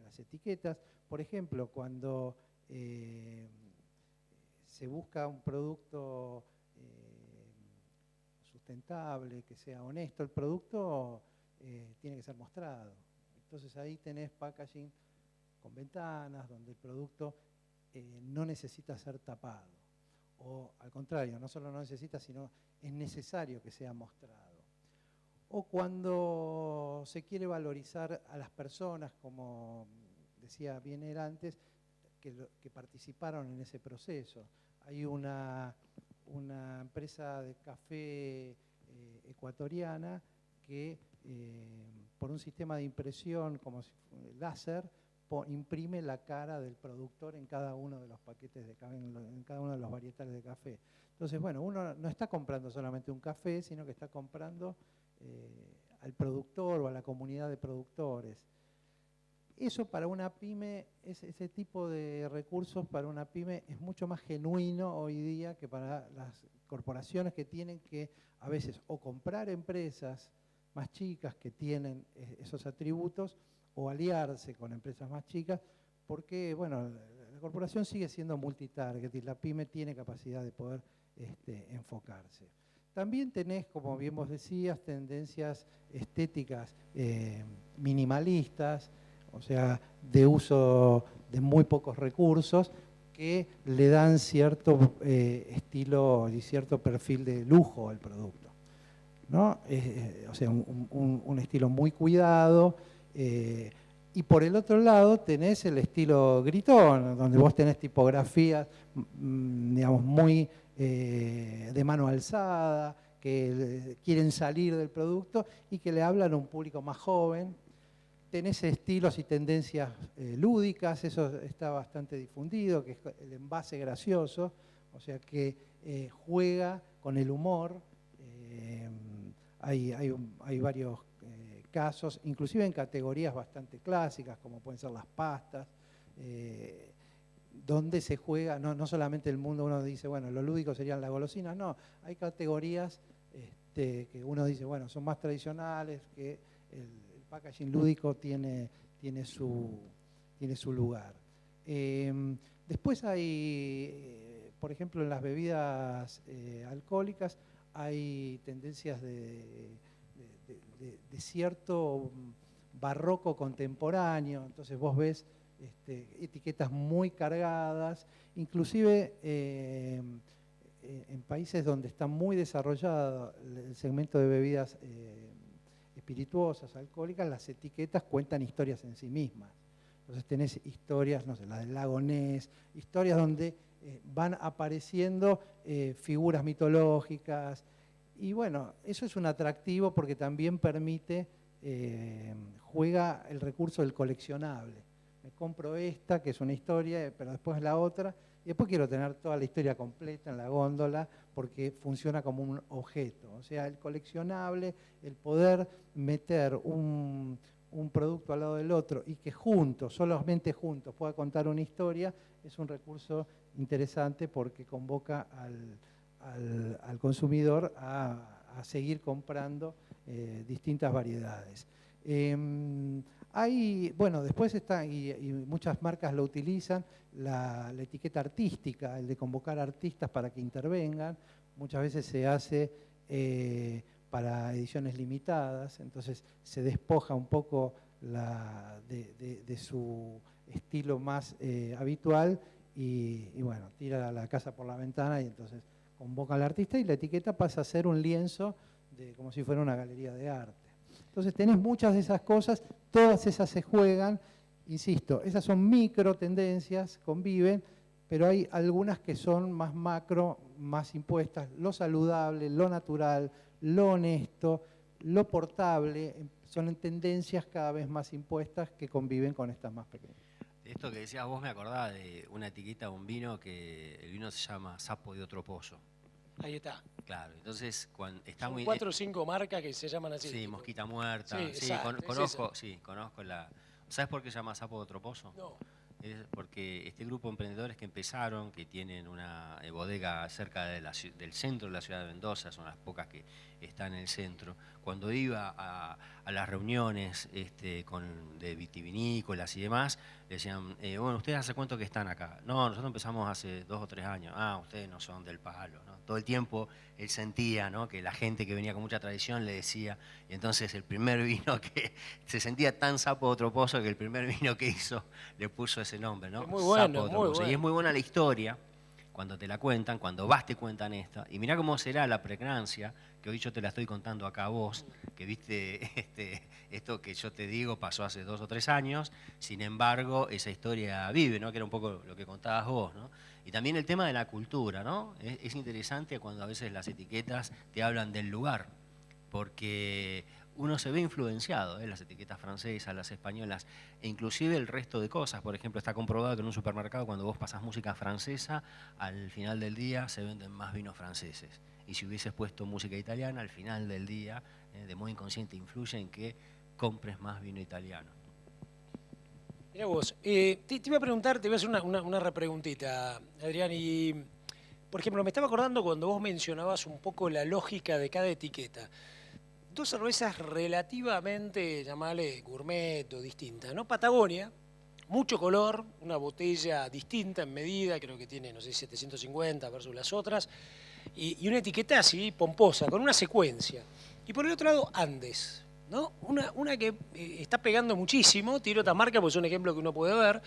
las etiquetas, por ejemplo, cuando se busca un producto sustentable, que sea honesto, el producto tiene que ser mostrado. Entonces ahí tenés packaging con ventanas, donde el producto no necesita ser tapado. O al contrario, no solo no necesita, sino es necesario que sea mostrado. O cuando se quiere valorizar a las personas, como decía bien antes, que participaron en ese proceso. Hay una empresa de café ecuatoriana que por un sistema de impresión como láser imprime la cara del productor en cada uno de los paquetes de café, en cada uno de los varietales de café. Entonces, bueno, uno no está comprando solamente un café, sino que está comprando al productor o a la comunidad de productores. Eso para una pyme, ese tipo de recursos para una pyme es mucho más genuino hoy día que para las corporaciones que tienen que a veces o comprar empresas más chicas que tienen esos atributos o aliarse con empresas más chicas, porque bueno, la corporación sigue siendo multitarget y la pyme tiene capacidad de poder enfocarse. También tenés, como bien vos decías, tendencias estéticas minimalistas, o sea, de uso de muy pocos recursos, que le dan cierto estilo y cierto perfil de lujo al producto, ¿no? O sea, un estilo muy cuidado. Y por el otro lado tenés el estilo gritón, donde vos tenés tipografías, digamos, muy de mano alzada, que quieren salir del producto y que le hablan a un público más joven. Tenés estilos y tendencias lúdicas, eso está bastante difundido, que es el envase gracioso, o sea que juega con el humor. Hay varios casos, inclusive en categorías bastante clásicas, como pueden ser las pastas, donde se juega, no solamente el mundo, uno dice, bueno, lo lúdico serían las golosinas, no, hay categorías que uno dice, bueno, son más tradicionales, que el packaging lúdico tiene su lugar. Después hay, por ejemplo, en las bebidas alcohólicas hay tendencias de cierto barroco contemporáneo, entonces vos ves etiquetas muy cargadas, inclusive en países donde está muy desarrollado el segmento de bebidas espirituosas, alcohólicas, las etiquetas cuentan historias en sí mismas. Entonces tenés historias, no sé, la del lago Ness, historias donde van apareciendo figuras mitológicas. Y bueno, eso es un atractivo porque también permite, juega el recurso del coleccionable. Me compro esta, que es una historia, pero después la otra, y después quiero tener toda la historia completa en la góndola porque funciona como un objeto. O sea, el coleccionable, el poder meter un producto al lado del otro y que juntos, solamente juntos, pueda contar una historia, es un recurso interesante porque convoca al consumidor a seguir comprando distintas variedades. Bueno, después está, y muchas marcas lo utilizan, la etiqueta artística, el de convocar artistas para que intervengan. Muchas veces se hace para ediciones limitadas, entonces se despoja un poco de su estilo más habitual y bueno, tira la casa por la ventana y entonces convoca al artista y la etiqueta pasa a ser un lienzo como si fuera una galería de arte. Entonces tenés muchas de esas cosas, todas esas se juegan, insisto, esas son micro tendencias, conviven, pero hay algunas que son más macro, más impuestas, lo saludable, lo natural, lo honesto, lo portable, son tendencias cada vez más impuestas que conviven con estas más pequeñas. Esto que decías vos me acordaba de una etiqueta de un vino que el vino se llama Sapo de Otro Pozo. Ahí está. Claro, entonces cuando está Son muy 4 o 5 marcas que se llaman así. Sí, tipo. Mosquita Muerta. Sí, Sí, exacto, conozco la. ¿Sabes por qué se llama Sapo de Otro Pozo? No. Es porque este grupo de emprendedores que empezaron, que tienen una bodega cerca del centro de la ciudad de Mendoza, son las pocas que están en el centro, cuando iba a las reuniones de vitivinícolas y demás, decían, bueno, ¿ustedes hace cuánto que están acá? No, nosotros empezamos hace 2 o 3 años. Ah, ustedes no son del palo, ¿no? Todo el tiempo él sentía, ¿no?, que la gente que venía con mucha tradición le decía, y entonces el primer vino que se sentía tan Sapo de Otro Pozo que el primer vino que hizo le puso ese nombre, ¿no? Es muy bueno, Sapo de Otro muy Pozo. bueno. Y es muy buena la historia cuando te la cuentan, cuando vas te cuentan esta. Y mirá cómo será la pregnancia, que hoy yo te la estoy contando acá a vos, que viste esto que yo te digo pasó hace 2 o 3 años, sin embargo esa historia vive, ¿no?, que era un poco lo que contabas vos, ¿no? Y también el tema de la cultura, ¿no? Es interesante cuando a veces las etiquetas te hablan del lugar, porque uno se ve influenciado, las etiquetas francesas, las españolas, e inclusive el resto de cosas. Por ejemplo, está comprobado que en un supermercado cuando vos pasás música francesa, al final del día se venden más vinos franceses. Y si hubieses puesto música italiana, al final del día, de modo inconsciente, influye en que compres más vino italiano. Mirá vos, te iba a preguntar, te voy a hacer una repreguntita, Adrián, y por ejemplo, me estaba acordando cuando vos mencionabas un poco la lógica de cada etiqueta. Dos cervezas relativamente, llamale gourmet o distintas, ¿no? Patagonia, mucho color, una botella distinta en medida, creo que tiene, no sé, 750 versus las otras, y una etiqueta así pomposa, con una secuencia. Y por el otro lado, Andes, ¿no? Una que está pegando muchísimo, tiro otra marca porque es un ejemplo que uno puede ver,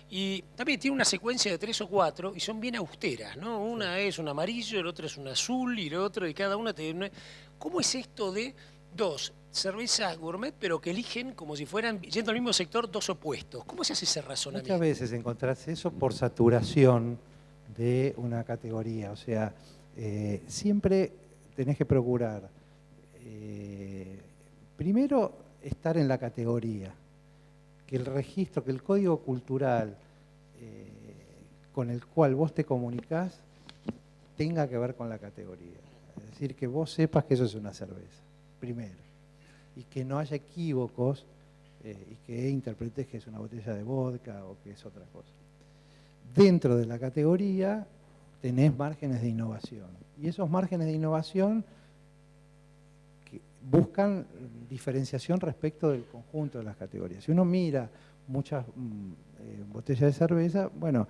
y también tiene una secuencia de 3 o 4 y son bien austeras, ¿no? Una es un amarillo, el otro es un azul y el otro, y cada una tiene... ¿Cómo es esto de dos cervezas gourmet, pero que eligen como si fueran, yendo al mismo sector, dos opuestos? ¿Cómo se hace ese razonamiento? Muchas veces encontrás eso por saturación de una categoría. O sea, siempre tenés que procurar, primero, estar en la categoría, que el registro, que el código cultural con el cual vos te comunicás tenga que ver con la categoría. Es decir, que vos sepas que eso es una cerveza, primero, y que no haya equívocos y que interpretes que es una botella de vodka o que es otra cosa. Dentro de la categoría tenés márgenes de innovación, y esos márgenes de innovación que buscan diferenciación respecto del conjunto de las categorías. Si uno mira muchas botellas de cerveza, bueno,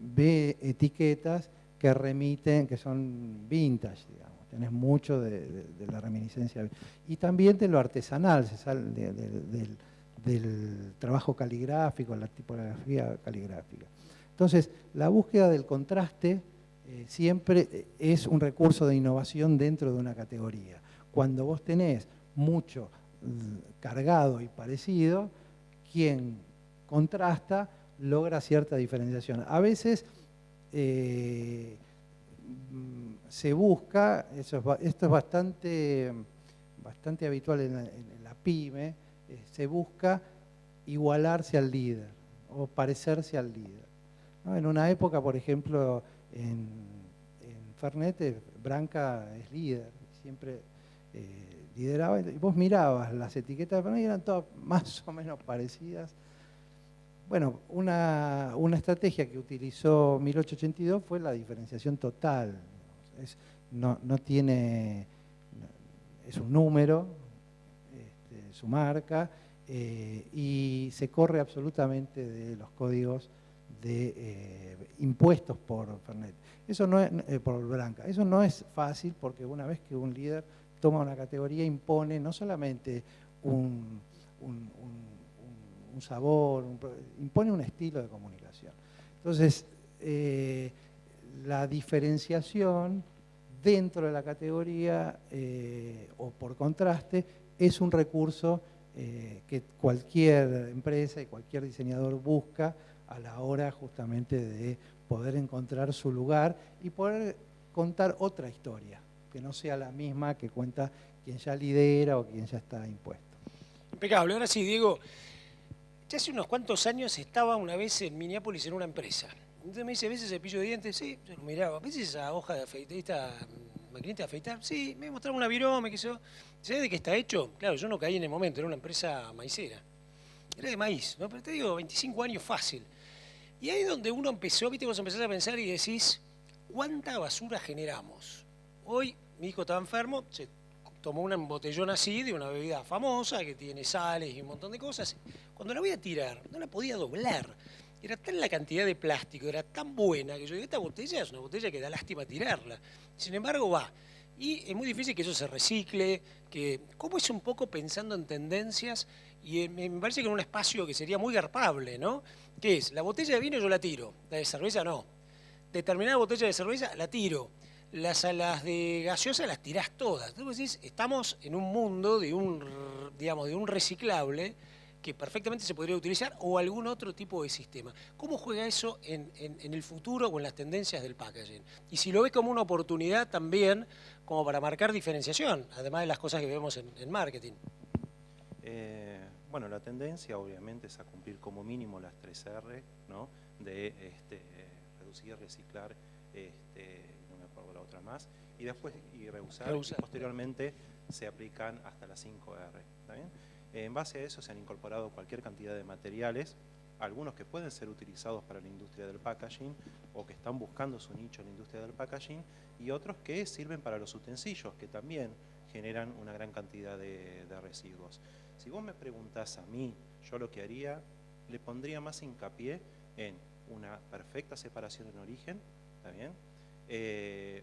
ve etiquetas que remiten, que son vintage, digamos. Tenés mucho de la reminiscencia. Y también de lo artesanal, se sale del trabajo caligráfico, la tipografía caligráfica. Entonces, la búsqueda del contraste siempre es un recurso de innovación dentro de una categoría. Cuando vos tenés mucho cargado y parecido, quien contrasta logra cierta diferenciación. A veces se busca, esto es bastante habitual en la pyme, se busca igualarse al líder o parecerse al líder, ¿no? En una época, por ejemplo, en Fernet, Branca es líder, siempre lideraba, y vos mirabas las etiquetas de Fernet y eran todas más o menos parecidas. Bueno, una estrategia que utilizó 1882 fue la diferenciación total. No tiene, es un número, su marca, y se corre absolutamente de los códigos de impuestos por Fernet. Eso no es por Branca. Eso no es fácil porque una vez que un líder toma una categoría impone no solamente un sabor, impone un estilo de comunicación. Entonces, la diferenciación dentro de la categoría o por contraste es un recurso que cualquier empresa y cualquier diseñador busca a la hora justamente de poder encontrar su lugar y poder contar otra historia, que no sea la misma que cuenta quien ya lidera o quien ya está impuesto. Impecable. Ahora sí, Diego, ya hace unos cuantos años estaba una vez en Minneapolis en una empresa. Entonces me dice, ¿ves ese cepillo de dientes? Sí, yo lo miraba. ¿Ves esa hoja de afeitar, esta maquinita de afeitar? Sí, me mostraba una virome, qué sé yo. ¿Sabés de qué está hecho? Claro, yo no caí en el momento, era una empresa maicera. Era de maíz, ¿no? Pero te digo, 25 años fácil. Y ahí es donde uno empezó, viste, vos empezás a pensar y decís, ¿cuánta basura generamos? Hoy mi hijo estaba enfermo, se tomó un botellón así de una bebida famosa que tiene sales y un montón de cosas. Cuando la voy a tirar, no la podía doblar. Era tan la cantidad de plástico, era tan buena que yo digo, esta botella es una botella que da lástima tirarla. Sin embargo, va. Y es muy difícil que eso se recicle, que cómo es un poco pensando en tendencias, y me parece que en un espacio que sería muy garpable, ¿no? ¿Qué es? La botella de vino yo la tiro, la de cerveza no. Determinada botella de cerveza la tiro. Las de gaseosa las tirás todas. Entonces decís, estamos en un mundo de un reciclable que perfectamente se podría utilizar o algún otro tipo de sistema. ¿Cómo juega eso en el futuro o en las tendencias del packaging? Y si lo ves como una oportunidad también como para marcar diferenciación, además de las cosas que vemos en marketing. Bueno, la tendencia obviamente es a cumplir como mínimo las 3R, ¿no? De reducir, reciclar, no me acuerdo la otra más, y después reusar. Y posteriormente se aplican hasta las 5R. ¿Está bien? En base a eso se han incorporado cualquier cantidad de materiales algunos que pueden ser utilizados para la industria del packaging o que están buscando su nicho en la industria del packaging, y otros que sirven para los utensilios, que también generan una gran cantidad de residuos. Si vos me preguntás a mí, yo lo que haría, le pondría más hincapié en una perfecta separación en origen, ¿está bien?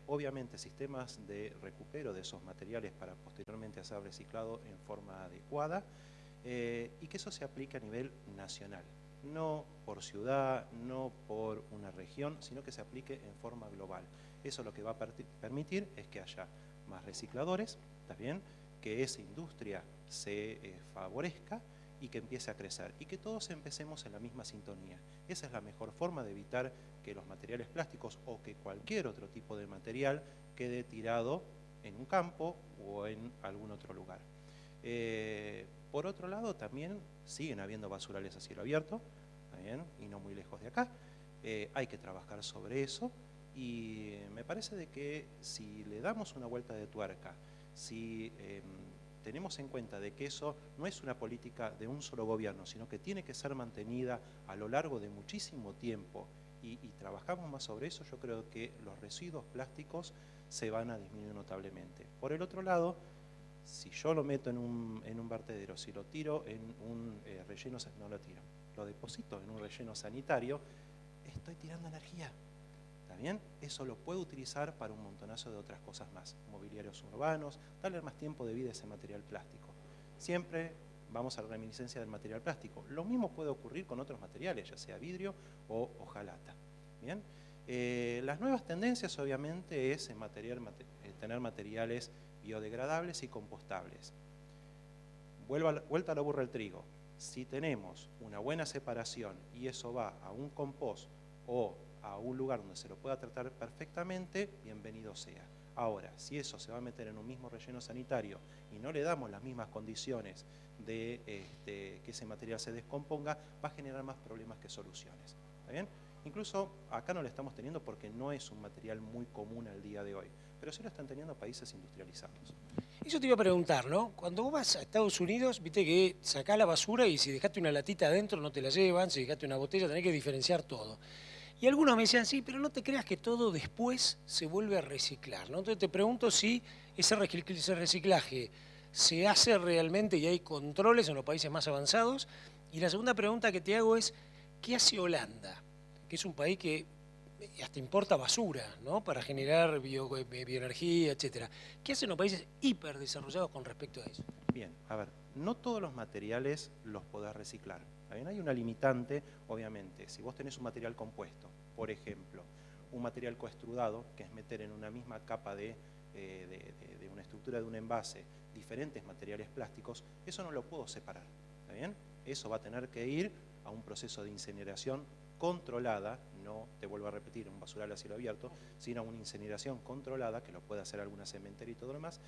Obviamente sistemas de recupero de esos materiales para posteriormente hacer reciclado en forma adecuada, y que eso se aplique a nivel nacional, no por ciudad, no por una región, sino que se aplique en forma global. Eso lo que va a permitir es que haya más recicladores, ¿está bien? Que esa industria se favorezca y que empiece a crecer, y que todos empecemos en la misma sintonía. Esa es la mejor forma de evitar que los materiales plásticos o que cualquier otro tipo de material quede tirado en un campo o en algún otro lugar. Por otro lado, también siguen habiendo basurales a cielo abierto, ¿está bien? Y no muy lejos de acá. Hay que trabajar sobre eso, y me parece de que si le damos una vuelta de tuerca, si tenemos en cuenta de que eso no es una política de un solo gobierno, sino que tiene que ser mantenida a lo largo de muchísimo tiempo, y trabajamos más sobre eso, yo creo que los residuos plásticos se van a disminuir notablemente. Por el otro lado, si yo lo meto en un vertedero, si lo tiro en un relleno, no lo tiro, lo deposito en un relleno sanitario, estoy tirando energía. ¿Está bien? Eso lo puedo utilizar para un montonazo de otras cosas más, mobiliarios urbanos, darle más tiempo de vida a ese material plástico. Siempre vamos a la reminiscencia del material plástico. Lo mismo puede ocurrir con otros materiales, ya sea vidrio o hojalata. ¿Bien? Las nuevas tendencias obviamente es en tener materiales biodegradables y compostables. Vuelta a la burra del trigo. Si tenemos una buena separación y eso va a un compost o a un lugar donde se lo pueda tratar perfectamente, bienvenido sea. Ahora, si eso se va a meter en un mismo relleno sanitario y no le damos las mismas condiciones de que ese material se descomponga, va a generar más problemas que soluciones. ¿Está bien? Incluso acá no lo estamos teniendo porque no es un material muy común al día de hoy, pero sí lo están teniendo países industrializados. Eso te iba a preguntar, ¿no? Cuando vos vas a Estados Unidos, viste que sacás la basura y si dejaste una latita adentro no te la llevan, si dejaste una botella tenés que diferenciar todo. Y algunos me decían, sí, pero no te creas que todo después se vuelve a reciclar, ¿no? Entonces te pregunto si ese reciclaje se hace realmente y hay controles en los países más avanzados. Y la segunda pregunta que te hago es, ¿qué hace Holanda? Que es un país que hasta importa basura, ¿no? Para generar bioenergía, etcétera. ¿Qué hacen los países hiperdesarrollados con respecto a eso? Bien, a ver, no todos los materiales los podés reciclar. También hay una limitante, obviamente. Si vos tenés un material compuesto, por ejemplo, un material coextrudado, que es meter en una misma capa de una estructura de un envase diferentes materiales plásticos, eso no lo puedo separar, ¿está bien? Eso va a tener que ir a un proceso de incineración controlada, no, te vuelvo a repetir, un basural a cielo abierto, sino una incineración controlada, que lo puede hacer alguna cementería y todo lo demás,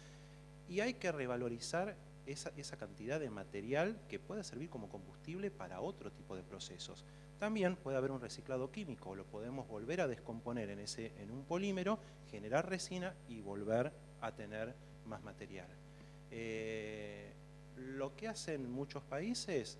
y hay que revalorizar esa cantidad de material que puede servir como combustible para otro tipo de procesos. También puede haber un reciclado químico, lo podemos volver a descomponer en un polímero, generar resina y volver a tener más material. Lo que hacen muchos países,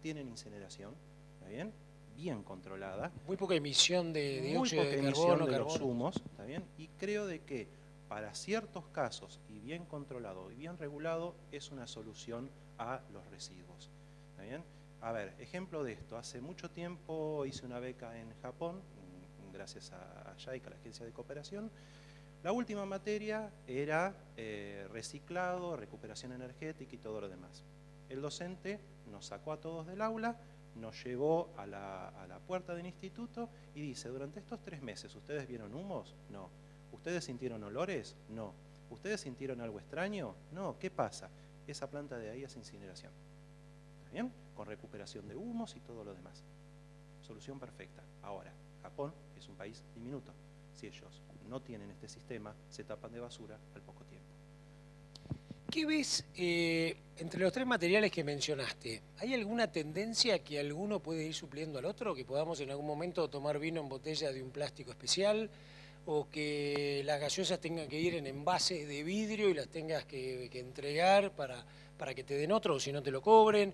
tienen incineración, ¿está bien? Bien controlada. Muy poca emisión de dióxido de carbono, carbono. Los humos, ¿está bien? Y creo de que para ciertos casos, y bien controlado y bien regulado, es una solución a los residuos. ¿Está bien? A ver, ejemplo de esto. Hace mucho tiempo hice una beca en Japón, gracias a JICA, la Agencia de Cooperación. La última materia era reciclado, recuperación energética y todo lo demás. El docente nos sacó a todos del aula, nos llevó a la puerta del instituto y dice, durante estos 3 meses, ¿ustedes vieron humos? No. ¿Ustedes sintieron olores? No. ¿Ustedes sintieron algo extraño? No. ¿Qué pasa? Esa planta de ahí es incineración. ¿Está bien? Con recuperación de humos y todo lo demás. Solución perfecta. Ahora, Japón es un país diminuto. Si ellos no tienen este sistema, se tapan de basura al poco tiempo. ¿Qué ves entre los 3 materiales que mencionaste? ¿Hay alguna tendencia que alguno puede ir supliendo al otro? ¿Que podamos en algún momento tomar vino en botella de un plástico especial? ¿O que las gaseosas tengan que ir en envases de vidrio y las tengas que entregar para que te den otro o si no te lo cobren?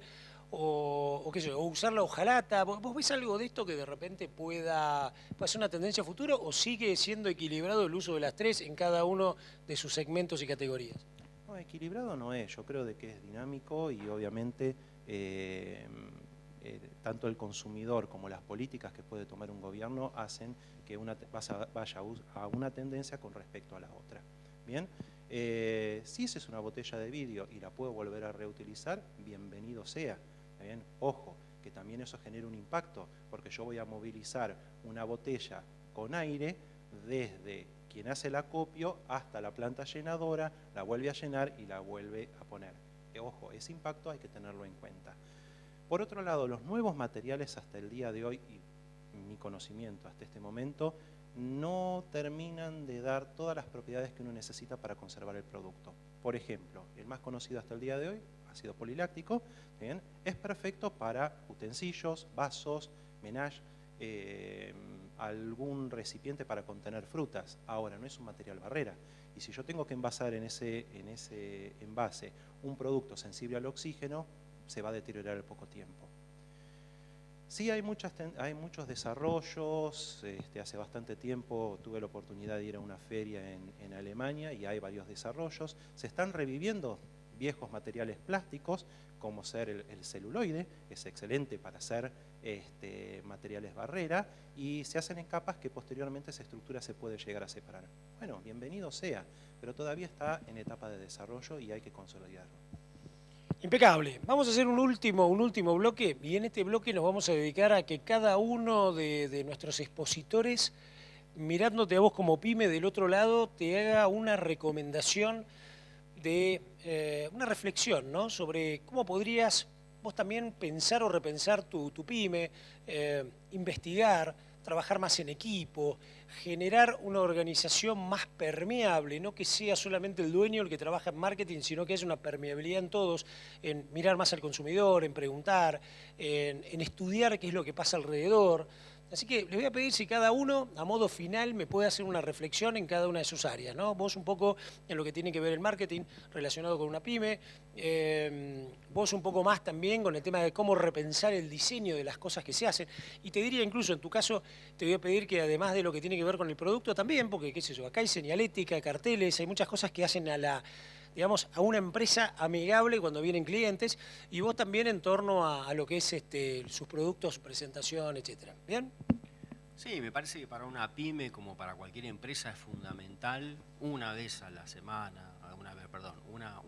o qué sé yo, o usar la hojalata. ¿Vos ves algo de esto que de repente pueda ser una tendencia a futuro o sigue siendo equilibrado el uso de las tres en cada uno de sus segmentos y categorías? No, equilibrado no es, yo creo de que es dinámico y obviamente tanto el consumidor como las políticas que puede tomar un gobierno hacen que vaya a una tendencia con respecto a la otra. Bien, si esa es una botella de vidrio y la puedo volver a reutilizar, bienvenido sea. Bien, ojo, que también eso genera un impacto, porque yo voy a movilizar una botella con aire desde quien hace el acopio hasta la planta llenadora, la vuelve a llenar y la vuelve a poner. Ojo, ese impacto hay que tenerlo en cuenta. Por otro lado, los nuevos materiales hasta el día de hoy, y mi conocimiento hasta este momento, no terminan de dar todas las propiedades que uno necesita para conservar el producto. Por ejemplo, el más conocido hasta el día de hoy, ácido poliláctico, ¿bien? Es perfecto para utensilios, vasos, menage, algún recipiente para contener frutas. Ahora, no es un material barrera. Y si yo tengo que envasar en ese envase un producto sensible al oxígeno, se va a deteriorar al poco tiempo. Sí, hay muchos desarrollos. Hace bastante tiempo tuve la oportunidad de ir a una feria en Alemania y hay varios desarrollos. Se están reviviendo viejos materiales plásticos, como ser el celuloide, que es excelente para hacer materiales barrera, y se hacen en capas que posteriormente esa estructura se puede llegar a separar. Bueno, bienvenido sea, pero todavía está en etapa de desarrollo y hay que consolidarlo. Impecable. Vamos a hacer un último bloque y en este bloque nos vamos a dedicar a que cada uno de nuestros expositores, mirándote a vos como pyme del otro lado, te haga una recomendación de una reflexión, ¿no? Sobre cómo podrías vos también pensar o repensar tu pyme, investigar, trabajar más en equipo, generar una organización más permeable, no que sea solamente el dueño el que trabaja en marketing, sino que haya una permeabilidad en todos, en mirar más al consumidor, en preguntar, en estudiar qué es lo que pasa alrededor. Así que les voy a pedir si cada uno, a modo final, me puede hacer una reflexión en cada una de sus áreas, ¿no? Vos un poco en lo que tiene que ver el marketing relacionado con una pyme, vos un poco más también con el tema de cómo repensar el diseño de las cosas que se hacen. Y te diría incluso, en tu caso, te voy a pedir que además de lo que tiene que ver con el producto también, porque qué sé yo, acá hay señalética, carteles, hay muchas cosas que hacen digamos, a una empresa amigable cuando vienen clientes, y vos también en torno a lo que es sus productos, su presentación, etcétera. ¿Bien? Sí, me parece que para una pyme, como para cualquier empresa, es fundamental una vez a la semana,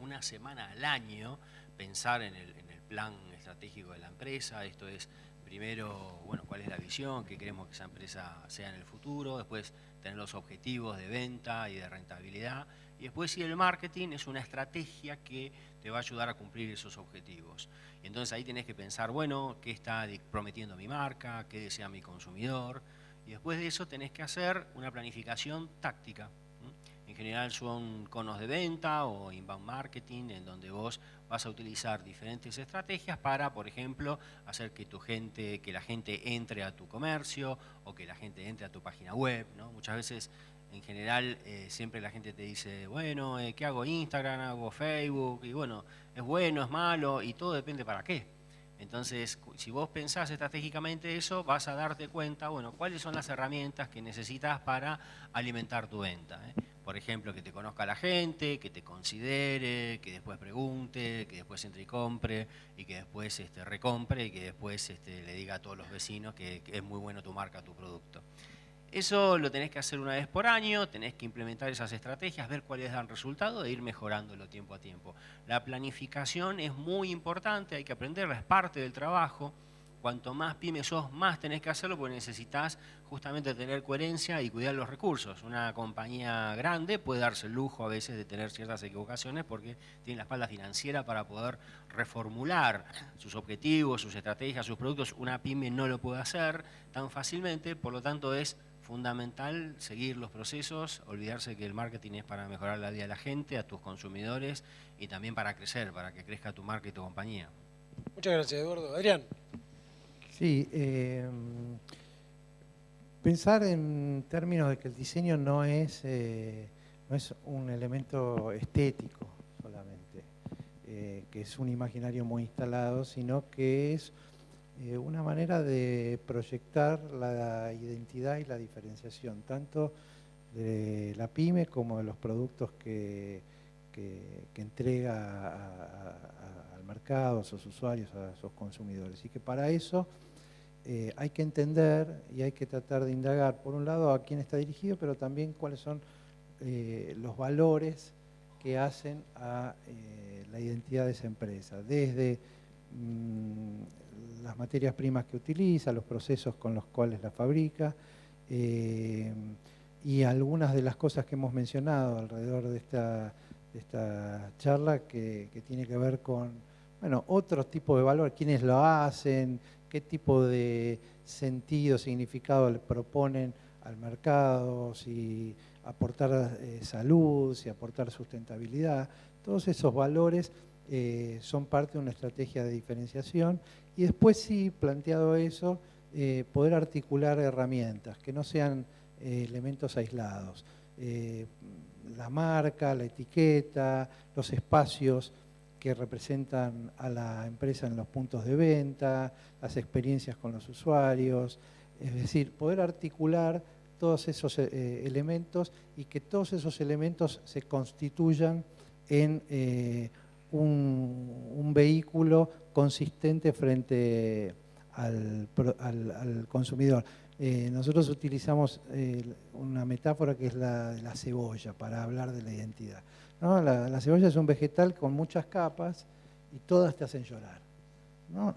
una semana al año, pensar en el plan estratégico de la empresa. Esto es, primero, bueno, cuál es la visión, qué queremos que esa empresa sea en el futuro, después tener los objetivos de venta y de rentabilidad, y después si el marketing es una estrategia que te va a ayudar a cumplir esos objetivos. Y entonces ahí tenés que pensar, bueno, qué está prometiendo mi marca, qué desea mi consumidor, y después de eso tenés que hacer una planificación táctica. En general son conos de venta o inbound marketing, en donde vos vas a utilizar diferentes estrategias para, por ejemplo, hacer que la gente entre a tu comercio o que la gente entre a tu página web, ¿no? Muchas veces, en general, siempre la gente te dice, bueno, ¿qué hago? Instagram, hago Facebook, y bueno, es bueno, es malo, y todo depende para qué. Entonces, si vos pensás estratégicamente eso, vas a darte cuenta, bueno, cuáles son las herramientas que necesitas para alimentar tu venta, ¿eh? Por ejemplo, que te conozca la gente, que te considere, que después pregunte, que después entre y compre, y que después recompre, y que después le diga a todos los vecinos que es muy bueno tu marca, tu producto. Eso lo tenés que hacer una vez por año, tenés que implementar esas estrategias, ver cuáles dan resultado e ir mejorándolo tiempo a tiempo. La planificación es muy importante, hay que aprenderla, es parte del trabajo. Cuanto más pyme sos, más tenés que hacerlo porque necesitas justamente tener coherencia y cuidar los recursos. Una compañía grande puede darse el lujo a veces de tener ciertas equivocaciones porque tiene la espalda financiera para poder reformular sus objetivos, sus estrategias, sus productos. Una pyme no lo puede hacer tan fácilmente, por lo tanto es fundamental seguir los procesos, olvidarse que el marketing es para mejorar la vida de la gente, a tus consumidores y también para crecer, para que crezca tu marca y tu compañía. Muchas gracias, Eduardo. Adrián. Sí, pensar en términos de que el diseño no es un elemento estético solamente. que es un imaginario muy instalado, sino que es una manera de proyectar la identidad y la diferenciación, tanto de la pyme como de los productos que entrega al mercado, a sus usuarios, a sus consumidores. Y que para eso hay que entender y hay que tratar de indagar, por un lado, a quién está dirigido, pero también cuáles son los valores que hacen a la identidad de esa empresa, desde las materias primas que utiliza, los procesos con los cuales la fabrica, y algunas de las cosas que hemos mencionado alrededor de esta charla que tiene que ver con, bueno, otro tipo de valor, quiénes lo hacen, qué tipo de sentido, significado le proponen al mercado, si aportar salud, si aportar sustentabilidad. Todos esos valores son parte de una estrategia de diferenciación y después sí, planteado eso, poder articular herramientas que no sean elementos aislados. La marca, la etiqueta, los espacios que representan a la empresa en los puntos de venta, las experiencias con los usuarios, es decir, poder articular todos esos elementos y que todos esos elementos se constituyan en un vehículo consistente frente al consumidor. Nosotros utilizamos una metáfora que es la de la cebolla para hablar de la identidad, ¿no? La cebolla es un vegetal con muchas capas y todas te hacen llorar, ¿no?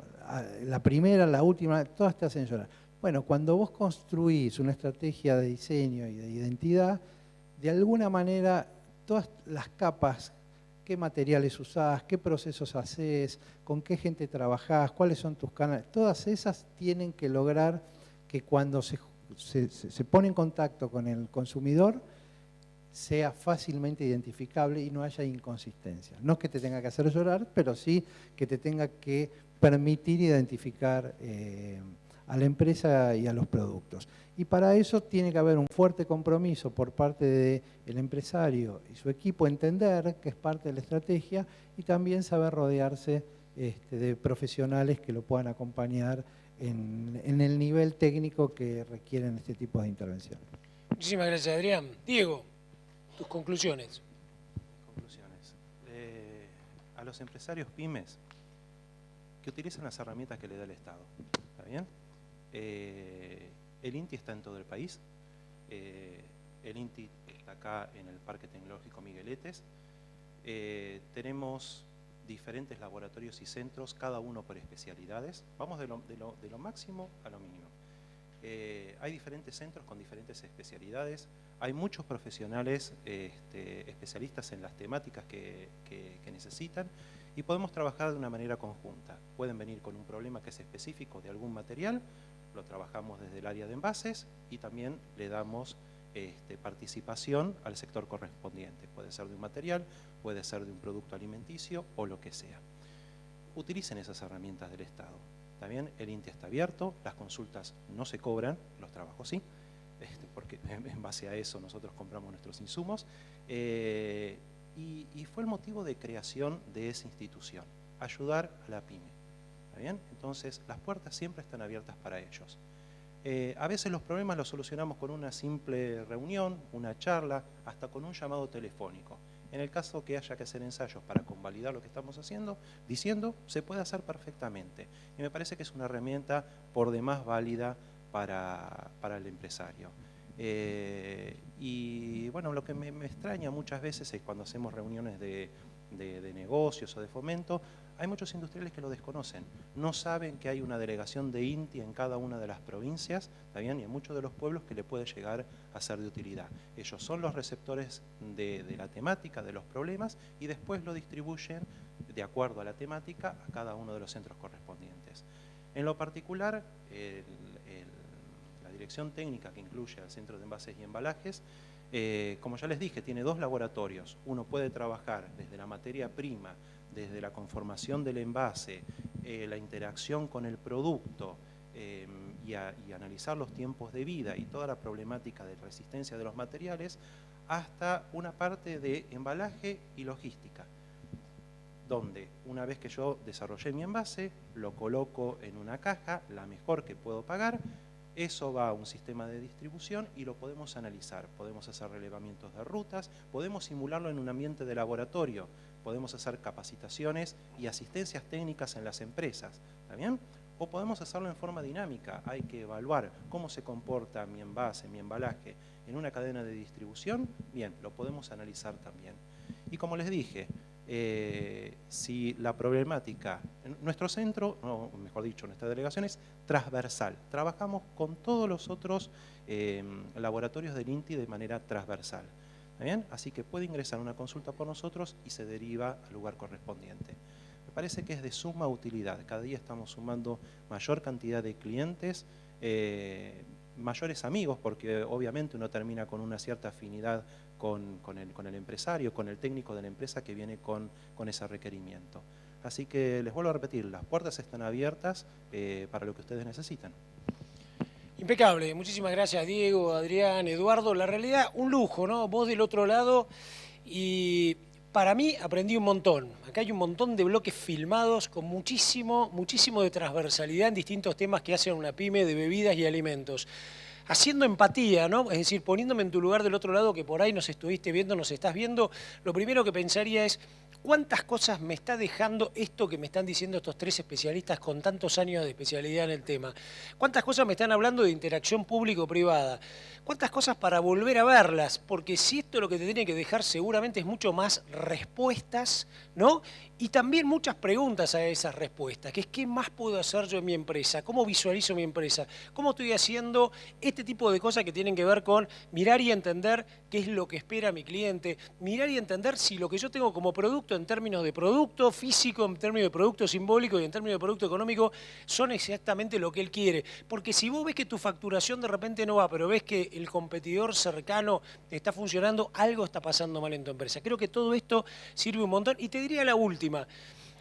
La primera, la última, todas te hacen llorar. Bueno, cuando vos construís una estrategia de diseño y de identidad, de alguna manera todas las capas, qué materiales usás, qué procesos haces, con qué gente trabajás, cuáles son tus canales, todas esas tienen que lograr que cuando se pone en contacto con el consumidor sea fácilmente identificable y no haya inconsistencias. No es que te tenga que hacer llorar, pero sí que te tenga que permitir identificar a la empresa y a los productos. Y para eso tiene que haber un fuerte compromiso por parte del empresario y su equipo, entender que es parte de la estrategia y también saber rodearse de profesionales que lo puedan acompañar en el nivel técnico que requieren este tipo de intervención. Muchísimas gracias, Adrián. Diego, tus conclusiones. Conclusiones. A los empresarios pymes que utilizan las herramientas que le da el Estado. ¿Está bien? El INTI está en todo el país. El INTI está acá en el Parque Tecnológico Migueletes. Tenemos diferentes laboratorios y centros, cada uno por especialidades. Vamos de lo máximo a lo mínimo. Hay diferentes centros con diferentes especialidades. Hay muchos profesionales especialistas en las temáticas que necesitan y podemos trabajar de una manera conjunta. Pueden venir con un problema que es específico de algún material, lo trabajamos desde el área de envases y también le damos participación al sector correspondiente. Puede ser de un material, puede ser de un producto alimenticio o lo que sea. Utilicen esas herramientas del Estado. También el INTI está abierto, las consultas no se cobran, los trabajos sí, porque en base a eso nosotros compramos nuestros insumos. Y fue el motivo de creación de esa institución, ayudar a la pyme. ¿Está bien? Entonces, las puertas siempre están abiertas para ellos. A veces los problemas los solucionamos con una simple reunión, una charla, hasta con un llamado telefónico. En el caso que haya que hacer ensayos para convalidar lo que estamos diciendo, se puede hacer perfectamente. Y me parece que es una herramienta por demás válida para el empresario. Y bueno, lo que me extraña muchas veces es cuando hacemos reuniones de negocios o de fomento, hay muchos industriales que lo desconocen, no saben que hay una delegación de INTI en cada una de las provincias, ¿está bien? Y en muchos de los pueblos que le puede llegar a ser de utilidad. Ellos son los receptores de la temática, de los problemas, y después lo distribuyen de acuerdo a la temática a cada uno de los centros correspondientes. En lo particular, la dirección técnica que incluye al Centro de Envases y Embalajes, como ya les dije, tiene 2 laboratorios. Uno puede trabajar desde la materia prima, desde la conformación del envase, la interacción con el producto y analizar los tiempos de vida y toda la problemática de resistencia de los materiales, hasta una parte de embalaje y logística. donde una vez que yo desarrollé mi envase, lo coloco en una caja, la mejor que puedo pagar, eso va a un sistema de distribución y lo podemos analizar. Podemos hacer relevamientos de rutas, podemos simularlo en un ambiente de laboratorio, podemos hacer capacitaciones y asistencias técnicas en las empresas, ¿está bien? O podemos hacerlo en forma dinámica, hay que evaluar cómo se comporta mi envase, mi embalaje en una cadena de distribución, bien, lo podemos analizar también. Y como les dije, si la problemática, nuestro centro, no, mejor dicho, nuestra delegación es transversal. Trabajamos con todos los otros laboratorios del INTI de manera transversal. ¿Está bien? Así que puede ingresar una consulta por nosotros y se deriva al lugar correspondiente. Me parece que es de suma utilidad. Cada día estamos sumando mayor cantidad de clientes, mayores amigos, porque obviamente uno termina con una cierta afinidad con el empresario, con el técnico de la empresa que viene con ese requerimiento. Así que les vuelvo a repetir, las puertas están abiertas para lo que ustedes necesitan. Impecable, muchísimas gracias Diego, Adrián, Eduardo. La realidad, un lujo, ¿no? Vos del otro lado y para mí aprendí un montón. Acá hay un montón de bloques filmados con muchísimo de transversalidad en distintos temas que hacen una pyme de bebidas y alimentos. Haciendo empatía, ¿no? Es decir, poniéndome en tu lugar del otro lado que por ahí nos estuviste viendo, nos estás viendo, lo primero que pensaría es ¿cuántas cosas me está dejando esto que me están diciendo estos tres especialistas con tantos años de especialidad en el tema? ¿Cuántas cosas me están hablando de interacción público-privada? ¿Cuántas cosas para volver a verlas? Porque si esto lo que te tiene que dejar seguramente es mucho más respuestas, ¿no? Y también muchas preguntas a esas respuestas, que es ¿qué más puedo hacer yo en mi empresa? ¿Cómo visualizo mi empresa? ¿Cómo estoy haciendo este tipo de cosas que tienen que ver con mirar y entender qué es lo que espera mi cliente? Mirar y entender si lo que yo tengo como producto en términos de producto físico, en términos de producto simbólico y en términos de producto económico son exactamente lo que él quiere. Porque si vos ves que tu facturación de repente no va, pero ves que el competidor cercano está funcionando, algo está pasando mal en tu empresa. Creo que todo esto sirve un montón. Y te diría la última.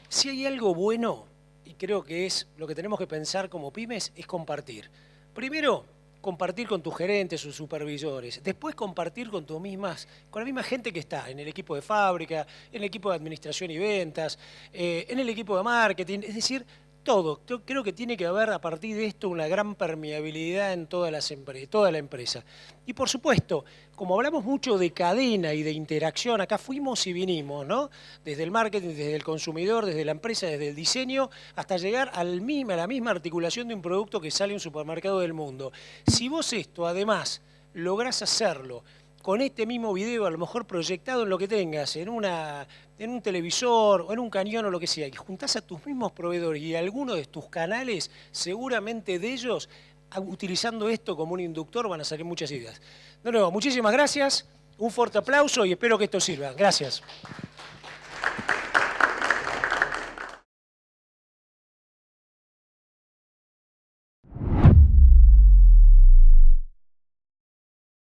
Si hay algo bueno, y creo que es lo que tenemos que pensar como pymes, es compartir. Primero, compartir con tus gerentes, sus supervisores. Después compartir con la misma gente que está en el equipo de fábrica, en el equipo de administración y ventas, en el equipo de marketing. Es decir, todo. Yo creo que tiene que haber a partir de esto una gran permeabilidad en toda la empresa. Y por supuesto, como hablamos mucho de cadena y de interacción, acá fuimos y vinimos, ¿no? Desde el marketing, desde el consumidor, desde la empresa, desde el diseño, hasta llegar a la misma articulación de un producto que sale a un supermercado del mundo. Si vos esto, además, lográs hacerlo con este mismo video, a lo mejor proyectado en lo que tengas, en un televisor o en un cañón o lo que sea, y juntás a tus mismos proveedores y alguno de tus canales, seguramente de ellos, utilizando esto como un inductor, van a salir muchas ideas. De nuevo, muchísimas gracias, un fuerte aplauso y espero que esto sirva. Gracias.